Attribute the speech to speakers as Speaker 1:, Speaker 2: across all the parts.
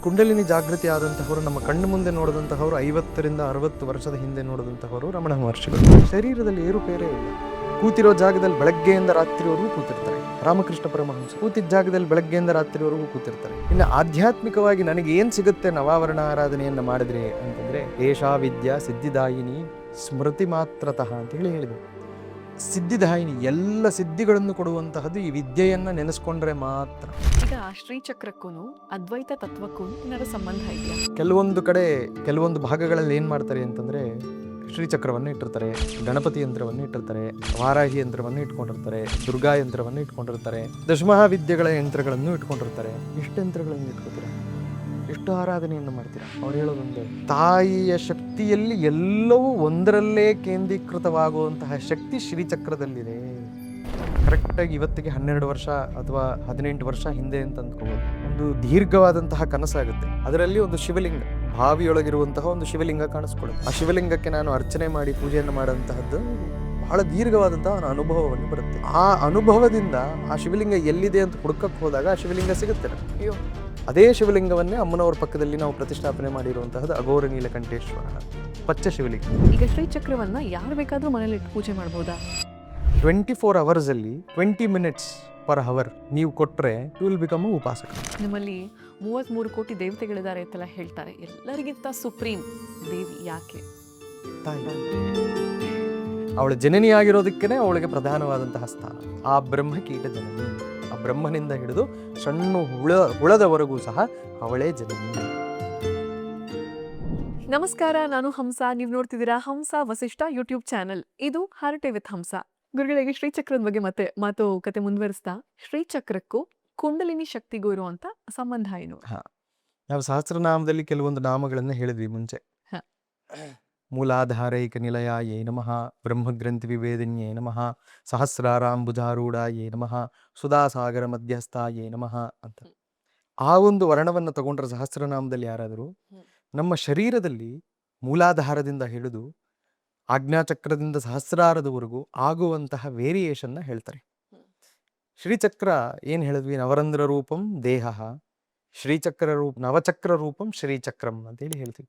Speaker 1: ಕುಂಡಲಿನಿ ಜಾಗೃತಿ ಆದಂತಹವರು ನಮ್ಮ ಕಣ್ಣು ಮುಂದೆ ನೋಡಿದಂತಹವರು 50ರಿಂದ 60 ವರ್ಷದ ಹಿಂದೆ ನೋಡಿದಂತಹವರು ರಮಣ ಮಹರ್ಷಿಗಳು. ಶರೀರದಲ್ಲಿ ಏರುಪೇರೇ ಇಲ್ಲ. ಕೂತಿರೋ ಜಾಗದಲ್ಲಿ ಬೆಳಗ್ಗೆಯಿಂದ ರಾತ್ರಿವರೆಗೂ ಕೂತಿರ್ತಾರೆ. ರಾಮಕೃಷ್ಣ ಪರಮಹಂಸ ಕೂತಿದ್ದ ಜಾಗದಲ್ಲಿ ಬೆಳಗ್ಗೆಯಿಂದ ರಾತ್ರಿವರೆಗೂ ಕೂತಿರ್ತಾರೆ. ಇನ್ನು ಆಧ್ಯಾತ್ಮಿಕವಾಗಿ ನನಗೆ ಏನ್ ಸಿಗುತ್ತೆ ನವಾವರಣ ಆರಾಧನೆಯನ್ನ ಮಾಡಿದ್ರೆ ಅಂತಂದ್ರೆ ಏಷಾ ವಿದ್ಯಾ ಸಿದ್ಧಿದಾಯಿನಿ ಸ್ಮೃತಿ ಮಾತ್ರತಃ ಅಂತ ಹೇಳಿದೆ. ಸಿದ್ಧಿದಾಯಿನಿ, ಎಲ್ಲ ಸಿದ್ಧಿಗಳನ್ನು ಕೊಡುವಂತಹದ್ದು ಈ ವಿದ್ಯೆಯನ್ನ ನೆನೆಸ್ಕೊಂಡ್ರೆ ಮಾತ್ರ.
Speaker 2: ಈಗ ಶ್ರೀಚಕ್ರಕ್ಕೂ ಅದ್ವೈತ ತತ್ವಕ್ಕೂ ಏನಾದ್ರು ಸಂಬಂಧ ಇದೆಯಾ?
Speaker 1: ಕೆಲವೊಂದು ಭಾಗಗಳಲ್ಲಿ ಏನ್ ಮಾಡ್ತಾರೆ ಅಂತಂದ್ರೆ ಶ್ರೀಚಕ್ರವನ್ನು ಇಟ್ಟಿರ್ತಾರೆ, ಗಣಪತಿ ಯಂತ್ರವನ್ನು ಇಟ್ಟಿರ್ತಾರೆ, ವಾರಾಹಿ ಯಂತ್ರವನ್ನು ಇಟ್ಕೊಂಡಿರ್ತಾರೆ, ದುರ್ಗಾ ಯಂತ್ರವನ್ನು ಇಟ್ಕೊಂಡಿರ್ತಾರೆ, ದಶಮಹಾವಿದ್ಯೆಗಳ ಯಂತ್ರಗಳನ್ನು ಇಟ್ಕೊಂಡಿರ್ತಾರೆ. ಎಷ್ಟು ಯಂತ್ರಗಳನ್ನು ಇಟ್ಕೊತೀರಾ? ಎಷ್ಟು ಆರಾಧನೆಯನ್ನು ಮಾಡ್ತೀರಾ? ಅವ್ರು ಹೇಳೋದೊಂದೇ, ತಾಯಿಯ ಶಕ್ತಿಯಲ್ಲಿ ಎಲ್ಲವೂ ಒಂದರಲ್ಲೇ ಕೇಂದ್ರೀಕೃತವಾಗುವಂತಹ ಶಕ್ತಿ ಶ್ರೀಚಕ್ರದಲ್ಲಿದೆ. ಕರೆಕ್ಟಾಗಿ ಇವತ್ತಿಗೆ 12 ವರ್ಷ ಅಥವಾ 18 ವರ್ಷ ಹಿಂದೆ ಅಂತ ಅಂದ್ಕೋಬೋದು. ಒಂದು ದೀರ್ಘವಾದಂತಹ ಕನಸಾಗುತ್ತೆ. ಅದರಲ್ಲಿ ಒಂದು ಶಿವಲಿಂಗ, ಬಾವಿಯೊಳಗಿರುವಂತಹ ಒಂದು ಶಿವಲಿಂಗ ಕಾಣಿಸ್ಕೊಳ್ಳುತ್ತೆ. ಆ ಶಿವಲಿಂಗಕ್ಕೆ ನಾನು ಅರ್ಚನೆ ಮಾಡಿ ಪೂಜೆಯನ್ನು ಮಾಡುವಂತಹದ್ದು ಬಹಳ ದೀರ್ಘವಾದಂತಹ ಒಂದು ಅನುಭವವನ್ನು ಬರುತ್ತೆ. ಆ ಅನುಭವದಿಂದ ಆ ಶಿವಲಿಂಗ ಎಲ್ಲಿದೆ ಅಂತ ಹುಡುಕಕ್ಕೆ ಹೋದಾಗ ಆ ಶಿವಲಿಂಗ ಸಿಗುತ್ತೆ. ಅಯ್ಯೋ, ಅದೇ ಶಿವಲಿಂಗವನ್ನೇ ಅಮ್ಮನವರ ಪಕ್ಕದಲ್ಲಿ ನಾವು ಪ್ರತಿಷ್ಠಾಪನೆ ಮಾಡಿರುವಂತಹದ್ದು ಅಘೋರ ನೀಲಕಂಠೇಶ್ವರ ಪಚ್ಚ ಶಿವಲಿಂಗ.
Speaker 2: ಈಗ ಶ್ರೀಚಕ್ರವನ್ನ ಯಾರು ಬೇಕಾದ್ರೂ ಮನೇಲಿ ಇಟ್ಟು ಪೂಜೆ ಮಾಡ್ಬೋದಾ?
Speaker 1: 24 hours ಅಲ್ಲಿ 20 minutes per hour ನೀವು ಕೊಟ್ರೆ ಯು ವಿಲ್ ಬಿಕಮ್ ಉಪಾಸಕ.
Speaker 2: ನಿಮ್ಮಲ್ಲಿ 33 ಕೋಟಿ ದೇವತೆಗಳಿದ್ದಾರೆ ಅಂತೆಲ್ಲ ಹೇಳ್ತಾರೆ. ಎಲ್ಲರಿಗಿಂತ ಸುಪ್ರೀಂ ದೇವಿ ಯಾಕೆ?
Speaker 1: ತಾಯಿ. ಅವಳ ಜನನಿ ಆಗಿರೋದಕ್ಕೇನೆ ಅವಳಿಗೆ ಪ್ರಧಾನವಾದಂತಹ ಸ್ಥಾನ. ಆ ಬ್ರಹ್ಮಕೀಟ ಜನನಿ. ಆ ಬ್ರಹ್ಮನಿಂದ ಹಿಡಿದು ಸಣ್ಣ ಹುಳದವರೆಗೂ ಸಹ ಅವಳೇ ಜನನಿ.
Speaker 2: ನಮಸ್ಕಾರ, ನಾನು ಹಂಸ. ನೀವು ನೋಡ್ತಿದ್ದೀರಾ ಹಂಸ ವಸಿಷ್ಠ ಯೂಟ್ಯೂಬ್ ಚಾನಲ್. ಇದು ಹರಟೆ ವಿತ್ ಹಂಸ. ಗುರುಗಳಿಗೆ ಶ್ರೀಚಕ್ರದ ಬಗ್ಗೆ ಮತ್ತೆ ಮಾತುಕತೆ ಮುಂದುವರಿಸ್ತಾ, ಶ್ರೀಚಕ್ರಕ್ಕೂ ಕುಂಡಲಿನಿ ಶಕ್ತಿಗೂ ಇರುವಂತ ಸಂಬಂಧ ಏನು?
Speaker 1: ನಾವು ಸಹಸ್ರನಾಮದಲ್ಲಿ ಕೆಲವೊಂದು ನಾಮಗಳನ್ನು ಹೇಳಿದ್ವಿ ಮುಂಚೆ. ಮೂಲಾಧಾರೈಕ ನಿಲಯಾಯೇ ನಮಃ, ಬ್ರಹ್ಮಗ್ರಂಥಿ ವಿವೇದಿನ್ಯೇ ನಮಃ, ಸಹಸ್ರಾರಾಂಬುಜಾರೂಢಾಯೇ ನಮಃ, ಸುಧಾಸಾಗರ ಮಧ್ಯಸ್ಥಾಯೇ ನಮಃ ಅಂತ. ಆ ಒಂದು ವರ್ಣವನ್ನು ತಗೊಂಡ್ರೆ ಸಹಸ್ರನಾಮದಲ್ಲಿ ಯಾರಾದರೂ ನಮ್ಮ ಶರೀರದಲ್ಲಿ ಮೂಲಾಧಾರದಿಂದ ಹಿಡಿದು ಆಜ್ಞಾಚಕ್ರದಿಂದ ಸಹಸ್ರಾರದವರೆಗೂ ಆಗುವಂತಹ ವೇರಿಯೇಷನ್ನ ಹೇಳ್ತಾರೆ. ಶ್ರೀಚಕ್ರ ಏನ್ ಹೇಳಿದ್ವಿ? ನವರಂಧ್ರ ರೂಪಂ ದೇಹ, ಶ್ರೀಚಕ್ರ ರೂಪ ನವಚಕ್ರ ರೂಪಂ ಶ್ರೀಚಕ್ರಂ ಅಂತೇಳಿ ಹೇಳ್ತೀವಿ.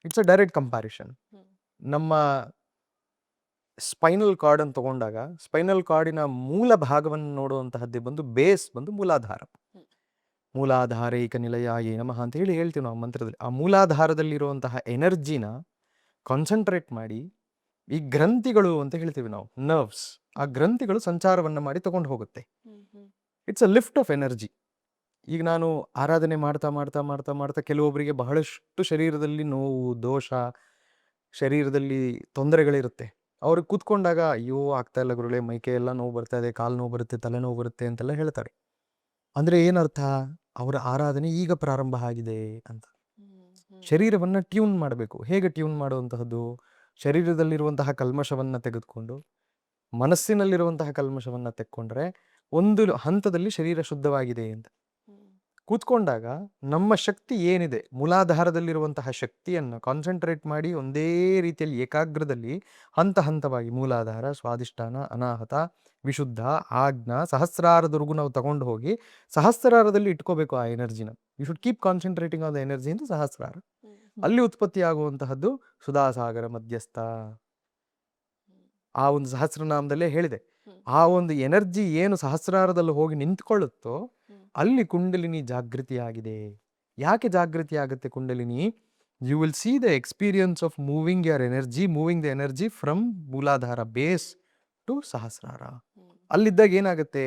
Speaker 1: It's a direct comparison. ನಮ್ಮ ಸ್ಪೈನಲ್ ಕಾರ್ಡ್ ಅನ್ನು ತಗೊಂಡಾಗ ಸ್ಪೈನಲ್ ಕಾರ್ಡಿನ ಮೂಲ ಭಾಗವನ್ನು ನೋಡುವಂತಹದ್ದೇ ಬಂದು ಬೇಸ್ ಬಂದು ಮೂಲಾಧಾರ. ಮೂಲಾಧಾರೈಕ ನಿಲಯಾಯೇ ನಮಃ ಅಂತ ಹೇಳ್ತೀವಿ ನಾವು ಮಂತ್ರದಲ್ಲಿ. ಆ ಮೂಲಾಧಾರದಲ್ಲಿರುವಂತಹ ಎನರ್ಜಿನ ಕಾನ್ಸಂಟ್ರೇಟ್ ಮಾಡಿ ಈ ಗ್ರಂಥಿಗಳು ಅಂತ ಹೇಳ್ತೀವಿ ನಾವು, ನರ್ವ್ಸ್, ಆ ಗ್ರಂಥಿಗಳು ಸಂಚಾರವನ್ನ ಮಾಡಿ ತಗೊಂಡು ಹೋಗುತ್ತೆ. It's a lift off energy. ಈಗ ನಾನು ಆರಾಧನೆ ಮಾಡ್ತಾ ಮಾಡ್ತಾ ಮಾಡ್ತಾ ಮಾಡ್ತಾ ಕೆಲವೊಬ್ಬರಿಗೆ ಬಹಳಷ್ಟು ಶರೀರದಲ್ಲಿ ನೋವು, ದೋಷ, ಶರೀರದಲ್ಲಿ ತೊಂದರೆಗಳಿರುತ್ತೆ. ಅವ್ರಿಗೆ ಕೂತ್ಕೊಂಡಾಗ ಅಯ್ಯೋ ಆಗ್ತಾ ಇಲ್ಲ ಗುರುಳೆ, ಮೈಕೈ ಎಲ್ಲ ನೋವು ಬರ್ತಾ ಇದೆ, ಕಾಲು ನೋವು ಬರುತ್ತೆ, ತಲೆ ನೋವು ಬರುತ್ತೆ ಅಂತೆಲ್ಲ ಹೇಳ್ತಾರೆ. ಅಂದ್ರೆ ಏನರ್ಥ? ಅವರ ಆರಾಧನೆ ಈಗ ಪ್ರಾರಂಭ ಆಗಿದೆ ಅಂತ. ಶರೀರವನ್ನ ಟ್ಯೂನ್ ಮಾಡಬೇಕು. ಹೇಗೆ ಟ್ಯೂನ್ ಮಾಡುವಂತಹದ್ದು? ಶರೀರದಲ್ಲಿರುವಂತಹ ಕಲ್ಮಶವನ್ನ ತೆಗೆದುಕೊಂಡು ಮನಸ್ಸಿನಲ್ಲಿರುವಂತಹ ಕಲ್ಮಶವನ್ನ ತೆಕ್ಕೊಂಡ್ರೆ ಒಂದು ಹಂತದಲ್ಲಿ ಶರೀರ ಶುದ್ಧವಾಗಿದೆ ಅಂತ. ಕೂತ್ಕೊಂಡಾಗ ನಮ್ಮ ಶಕ್ತಿ ಏನಿದೆ, ಮೂಲಾಧಾರದಲ್ಲಿರುವಂತಹ ಶಕ್ತಿಯನ್ನು ಕಾನ್ಸಂಟ್ರೇಟ್ ಮಾಡಿ ಒಂದೇ ರೀತಿಯಲ್ಲಿ ಏಕಾಗ್ರದಲ್ಲಿ ಹಂತ ಹಂತವಾಗಿ ಮೂಲಾಧಾರ, ಸ್ವಾಧಿಷ್ಠಾನ, ಅನಾಹತ, ವಿಶುದ್ಧ, ಆಜ್ಞಾ, ಸಹಸ್ರಾರದವರೆಗೂ ನಾವು ತಗೊಂಡು ಹೋಗಿ ಸಹಸ್ರಾರದಲ್ಲಿ ಇಟ್ಕೋಬೇಕು ಆ ಎನರ್ಜಿನ. You should keep concentrating on the energy ಅಂತ ಸಹಸ್ರಾರ. ಅಲ್ಲಿ ಉತ್ಪತ್ತಿ ಆಗುವಂತಹದ್ದು ಸುಧಾಸಾಗರ ಮಧ್ಯಸ್ಥ. ಆ ಒಂದು ಸಹಸ್ರನಾಮದಲ್ಲೇ ಹೇಳಿದೆ. ಆ ಒಂದು ಎನರ್ಜಿ ಏನು ಸಹಸ್ರಾರದಲ್ಲಿ ಹೋಗಿ ನಿಂತ್ಕೊಳ್ಳುತ್ತೋ ಅಲ್ಲಿ ಕುಂಡಲಿನಿ ಜಾಗೃತಿ ಆಗಿದೆ. ಯಾಕೆ ಜಾಗೃತಿ ಆಗುತ್ತೆ kundalini? You will see the experience of moving the energy from muladhara base to sahasrara. ಅಲ್ಲಿದ್ದಾಗ ಏನಾಗುತ್ತೆ?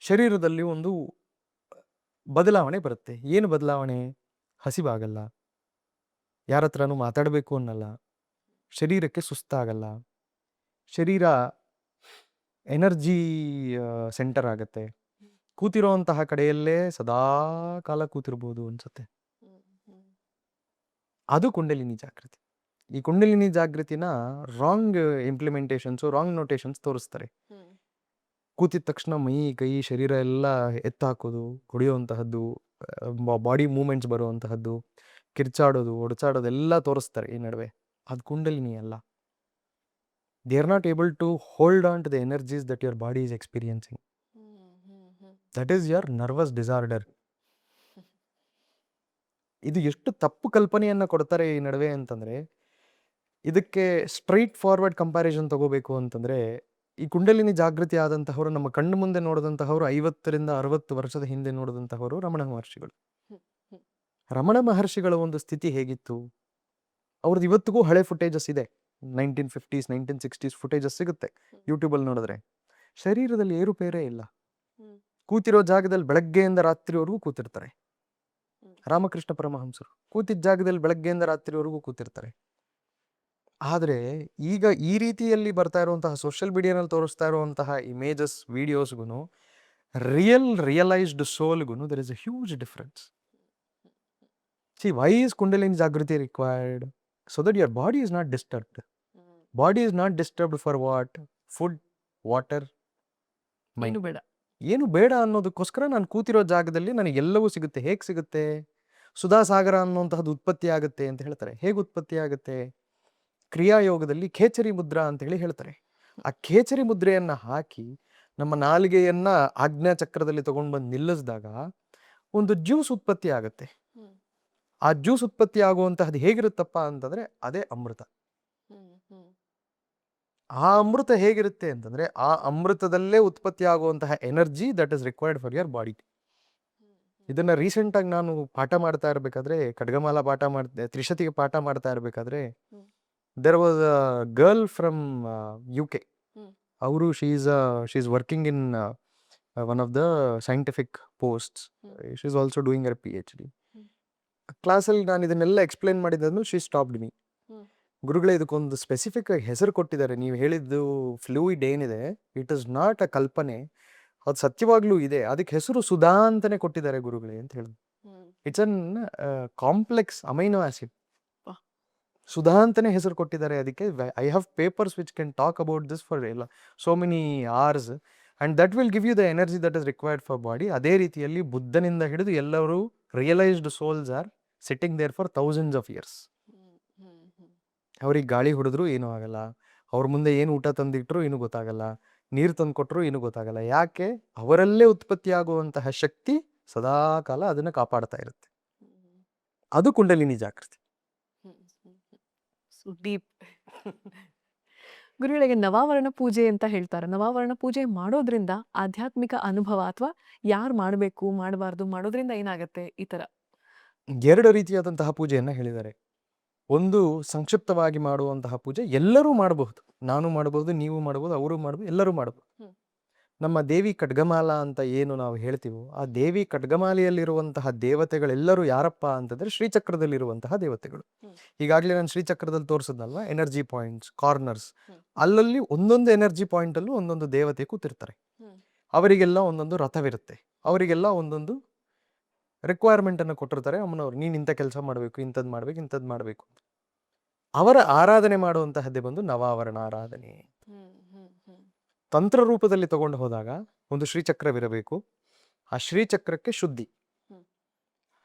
Speaker 1: ಶರೀರದಲ್ಲಿ ಒಂದು ಬದಲಾವಣೆ ಬರುತ್ತೆ. ಏನು ಬದಲಾವಣೆ? ಹಸಿವಾಗಲ್ಲ, ಯಾರ ಹತ್ರನೂ ಮಾತಾಡಬೇಕು ಅನ್ನಲ್ಲ, ಶರೀರಕ್ಕೆ ಸುಸ್ತಾಗಲ್ಲ, ಶರೀರ ಎನರ್ಜಿ ಸೆಂಟರ್ ಆಗತ್ತೆ. ಕೂತಿರೋಂತಹ ಕಡೆಯಲ್ಲೇ ಸದಾ ಕಾಲ ಕೂತಿರ್ಬೋದು ಅನ್ಸುತ್ತೆ. ಅದು ಕುಂಡಲಿನಿ ಜಾಗೃತಿ. ಈ ಕುಂಡಲಿನಿ ಜಾಗೃತಿನ ರಾಂಗ್ ಇಂಪ್ಲಿಮೆಂಟೇಷನ್ಸ್, ರಾಂಗ್ ನೋಟೇಶನ್ಸ್ ತೋರಿಸ್ತಾರೆ. ಕೂತಿದ ತಕ್ಷಣ ಮೈ, ಕೈ, ಶರೀರ ಎಲ್ಲ ಎತ್ತಾಕೋದು, ಹೊಡೆಯುವಂತಹದ್ದು, ಬಾಡಿ ಮೂವ್ಮೆಂಟ್ಸ್ ಬರುವಂತಹದ್ದು, ಕಿರ್ಚಾಡೋದು, ಒಡಚಾಡೋದು ಎಲ್ಲ ತೋರಿಸ್ತಾರೆ ಈ ನಡುವೆ. ಅದು ಕುಂಡಲಿನಿ ಅಲ್ಲ. They are not able to hold on to the energies that your body is experiencing. That is your nervous disorder. ಇದು ಎಷ್ಟು ತಪ್ಪು ಕಲ್ಪನೆಯನ್ನ ಕೊಡ್ತಾರೆ ಈ ನಡುವೆ ಅಂತಂದ್ರೆ, ಇದಕ್ಕೆ ಸ್ಟ್ರೈಟ್ ಫಾರ್ವರ್ಡ್ ಕಂಪ್ಯಾರಿಸನ್ ತಗೋಬೇಕು ಅಂತಂದ್ರೆ, ಈ ಕುಂಡಲಿನಿ ಜಾಗೃತಿ ಆದಂತಹವರು ನಮ್ಮ ಕಣ್ಣು ಮುಂದೆ ನೋಡಿದಂತಹವರು 50ರಿಂದ 60 ವರ್ಷದ ಹಿಂದೆ ನೋಡಿದಂತಹವರು ರಮಣ ಮಹರ್ಷಿಗಳು.
Speaker 2: ಹ್ಮ್. ಹ್ಮ್.
Speaker 1: ರಮಣ ಮಹರ್ಷಿಗಳ ಒಂದು ಸ್ಥಿತಿ ಹೇಗಿತ್ತು? ಅವ್ರದ್ದು ಇವತ್ತಿಗೂ ಹಳೆ ಫುಟೇಜಸ್ ಇದೆ. 1950s 1960s ಫುಟೇಜಸ್ ಸಿಗುತ್ತೆ ಯೂಟ್ಯೂಬಲ್ಲಿ ನೋಡಿದ್ರೆ. ಶರೀರದಲ್ಲಿ ಏರುಪೇರೇ ಇಲ್ಲ.
Speaker 2: ಹ್ಮ್.
Speaker 1: ಕೂತಿರೋ ಜಾಗದಲ್ಲಿ ಬೆಳಗ್ಗೆಯಿಂದ ರಾತ್ರಿವರೆಗೂ ಕೂತಿರ್ತಾರೆ.
Speaker 2: ಹ್ಮ್.
Speaker 1: ರಾಮಕೃಷ್ಣ ಪರಮಹಂಸರು ಕೂತಿದ್ದ ಜಾಗದಲ್ಲಿ ಬೆಳಗ್ಗೆಯಿಂದ ರಾತ್ರಿವರೆಗೂ ಕೂತಿರ್ತಾರೆ. ಆದರೆ ಈಗ ಈ ರೀತಿಯಲ್ಲಿ ಬರ್ತಾ ಇರುವಂತಹ ಸೋಷಿಯಲ್ ಮೀಡಿಯಾನಲ್ಲಿ ತೋರಿಸ್ತಾ ಇರುವಂತಹ ಇಮೇಜಸ್ ವಿಡಿಯೋಸ್ಗೂ ರಿಯಲೈಸ್ಡ್ ಸೋಲ್ಗೂ there is a huge difference. See, why is Kundalini Jagriti required? So that your body is not disturbed.
Speaker 2: Hmm.
Speaker 1: Body is not disturbed for what? Food, water, mind.
Speaker 2: ಏನು ಬೇಡ.
Speaker 1: ಏನು ಬೇಡ ಅನ್ನೋದಕ್ಕೋಸ್ಕರ ನಾನು ಕೂತಿರೋ ಜಾಗದಲ್ಲಿ ನನಗೆ ಎಲ್ಲವೂ ಸಿಗುತ್ತೆ. ಹೇಗೆ ಸಿಗುತ್ತೆ? ಸುಧಾಸಾಗರ ಅನ್ನುವಂತಹದ್ದು ಉತ್ಪತ್ತಿ ಆಗುತ್ತೆ ಅಂತ ಹೇಳ್ತಾರೆ. ಹೇಗೆ ಉತ್ಪತ್ತಿ ಆಗುತ್ತೆ? ಕ್ರಿಯಾಯೋಗದಲ್ಲಿ ಖೇಚರಿ ಮುದ್ರಾ ಅಂತ ಹೇಳಿ ಹೇಳ್ತಾರೆ. ಆ ಖೇಚರಿ ಮುದ್ರೆಯನ್ನ ಹಾಕಿ ನಮ್ಮ ನಾಲಿಗೆಯನ್ನ ಆಜ್ಞಾ ಚಕ್ರದಲ್ಲಿ ತಗೊಂಡು ಬಂದು ನಿಲ್ಲಿಸಿದಾಗ ಒಂದು ಜ್ಯೂಸ್ ಉತ್ಪತ್ತಿ ಆಗುತ್ತೆ.
Speaker 2: ಹ್ಮ್.
Speaker 1: ಆ ಜ್ಯೂಸ್ ಉತ್ಪತ್ತಿ ಆಗುವಂತಹದ್ದು ಹೇಗಿರುತ್ತಪ್ಪ ಅಂತಂದ್ರೆ ಅದೇ ಅಮೃತ.
Speaker 2: ಹ್ಮ್. ಹ್ಮ್.
Speaker 1: ಆ ಅಮೃತ ಹೇಗಿರುತ್ತೆ ಅಂತಂದ್ರೆ ಆ ಅಮೃತದಲ್ಲೇ ಉತ್ಪತ್ತಿ ಆಗುವಂತಹ energy that is required for your body. ಇದನ್ನ ರೀಸೆಂಟ್ ಆಗಿ ನಾನು ಪಾಠ ಮಾಡ್ತಾ ಇರ್ಬೇಕಾದ್ರೆ, ಖಡ್ಗಮಾಲಾ ಪಾಠ ತ್ರಿಶತಿಗೆ ಪಾಠ ಮಾಡ್ತಾ ಇರ್ಬೇಕಾದ್ರೆ,
Speaker 2: hmm.
Speaker 1: There was a girl from UK.
Speaker 2: Hmm.
Speaker 1: ಅವರು she is working in one of the scientific posts. She is also doing her PhD. ಕ್ಲಾಸಲ್ಲಿ ನಾನು ಇದನ್ನೆಲ್ಲ ಎಕ್ಸ್ಪ್ಲೇನ್ ಮಾಡಿದ್ದಾದ್ಮೇಲೆ ಶಿ ಸ್ಟಾಪ್ಡ್ ಮೀ.
Speaker 2: ಹ್ಮ್.
Speaker 1: ಗುರುಗಳೇ, ಇದಕ್ಕೊಂದು ಸ್ಪೆಸಿಫಿಕ್ ಆಗಿ ಹೆಸರು ಕೊಟ್ಟಿದ್ದಾರೆ. ನೀವು ಹೇಳಿದ್ದು ಫ್ಲೂಯಿಡ್ ಏನಿದೆ, ಇಟ್ ಇಸ್ ನಾಟ್ ಅ ಕಲ್ಪನೆ, ಅದು ಸತ್ಯವಾಗ್ಲೂ ಇದೆ. ಅದಕ್ಕೆ ಹೆಸರು ಸುಧಾ ಅಂತಾನೆ ಕೊಟ್ಟಿದ್ದಾರೆ ಗುರುಗಳೇ ಅಂತ ಹೇಳಿದ್ರು.
Speaker 2: Hmm.
Speaker 1: It's an complex amino acid.
Speaker 2: ವಾಹ್.
Speaker 1: ಸುಧಾ ಅಂತಾನೆ ಹೆಸರು ಕೊಟ್ಟಿದ್ದಾರೆ ಅದಕ್ಕೆ. I have papers which can talk about this for so many hours and that will give you the energy that is required for body. ಅದೇ ರೀತಿಯಲ್ಲಿ ಬುದ್ಧನಿಂದ ಹಿಡಿದು ಎಲ್ಲರೂ realised souls are sitting there for thousands of years.
Speaker 2: Hmm. Hmm. Hmm.
Speaker 1: ಅವ್ರಿಗೆ ಗಾಳಿ ಹೊಡೆದ್ರು ಏನೂ ಆಗಲ್ಲ, ಅವ್ರ ಮುಂದೆ ಏನು ಊಟ ತಂದಿಟ್ರು ಏನೂ ಗೊತ್ತಾಗಲ್ಲ, ನೀರು ತಂದು ಕೊಟ್ಟರು ಏನೂ ಗೊತ್ತಾಗಲ್ಲ. ಯಾಕೆ? ಅವರಲ್ಲೇ ಉತ್ಪತ್ತಿಯಾಗುವಂತಹ ಶಕ್ತಿ ಸದಾಕಾಲ ಅದನ್ನು ಕಾಪಾಡ್ತಾ ಇರುತ್ತೆ.
Speaker 2: ಹ್ಮ್.
Speaker 1: ಅದು ಕುಂಡಲಿನಿ ಜಾಗೃತಿ.
Speaker 2: ಹ್ಮ್. ಹ್ಮ್. So deep. ಗುರುಗಳಿಗೆ ನವಾವರಣ ಪೂಜೆ ಅಂತ ಹೇಳ್ತಾರೆ. ನವಾವರಣ ಪೂಜೆ ಮಾಡೋದ್ರಿಂದ ಆಧ್ಯಾತ್ಮಿಕ ಅನುಭವ ಅಥವಾ ಯಾರು ಮಾಡಬೇಕು ಮಾಡಬಾರ್ದು, ಮಾಡೋದ್ರಿಂದ ಏನಾಗತ್ತೆ ಈ ತರ?
Speaker 1: 2 ರೀತಿಯಾದಂತಹ ಪೂಜೆಯನ್ನು ಹೇಳಿದ್ದಾರೆ. ಒಂದು ಸಂಕ್ಷಿಪ್ತವಾಗಿ ಮಾಡುವಂತಹ ಪೂಜೆ ಎಲ್ಲರೂ ಮಾಡಬಹುದು. ನಾನು ಮಾಡಬಹುದು, ನೀವು ಮಾಡಬಹುದು, ಅವರು ಮಾಡಬಹುದು, ಎಲ್ಲರೂ ಮಾಡಬಹುದು.
Speaker 2: ಹ್ಮ್.
Speaker 1: ನಮ್ಮ ದೇವಿ ಖಡ್ಗಮಾಲಾ ಅಂತ ಏನು ನಾವು ಹೇಳ್ತೀವೋ, ಆ ದೇವಿ ಖಡ್ಗಮಾಲೆಯಲ್ಲಿರುವಂತಹ ದೇವತೆಗಳೆಲ್ಲರೂ ಯಾರಪ್ಪ ಅಂತಂದ್ರೆ ಶ್ರೀಚಕ್ರದಲ್ಲಿರುವಂತಹ ದೇವತೆಗಳು.
Speaker 2: ಹ್ಮ್.
Speaker 1: ಈಗಾಗಲೇ ನಾನು ಶ್ರೀಚಕ್ರದಲ್ಲಿ ತೋರಿಸಿದ್ನಲ್ವಾ, ಎನರ್ಜಿ ಪಾಯಿಂಟ್ಸ್, ಕಾರ್ನರ್ಸ್.
Speaker 2: ಹ್ಮ್.
Speaker 1: ಅಲ್ಲಲ್ಲಿ ಒಂದೊಂದು ಎನರ್ಜಿ ಪಾಯಿಂಟ್ ಅಲ್ಲೂ ಒಂದೊಂದು ದೇವತೆ ಕೂತಿರ್ತಾರೆ.
Speaker 2: ಹ್ಮ್.
Speaker 1: ಅವರಿಗೆಲ್ಲ ಒಂದೊಂದು ರಥವಿರುತ್ತೆ. ಅವರಿಗೆಲ್ಲ ಒಂದೊಂದು ರಿಕ್ವೈರ್ಮೆಂಟ್ ಅನ್ನು ಕೊಟ್ಟಿರ್ತಾರೆ. ಅಮ್ಮನವ್ರು ನೀನು ಇಂಥ ಕೆಲಸ ಮಾಡಬೇಕು, ಇಂಥದ್ದು ಮಾಡಬೇಕು, ಇಂಥದ್ದು ಮಾಡಬೇಕು. ಅವರ ಆರಾಧನೆ ಮಾಡುವಂತಹದ್ದೇ ಬಂದು ನವಾವರಣ ಆರಾಧನೆ.
Speaker 2: ಹ್ಮ್. ಹ್ಮ್. ಹ್ಮ್.
Speaker 1: ತಂತ್ರ ರೂಪದಲ್ಲಿ ತಗೊಂಡು ಹೋದಾಗ ಒಂದು ಶ್ರೀಚಕ್ರವಿರಬೇಕು. ಆ ಶ್ರೀಚಕ್ರಕ್ಕೆ ಶುದ್ಧಿ
Speaker 2: ಹ್ಮ್.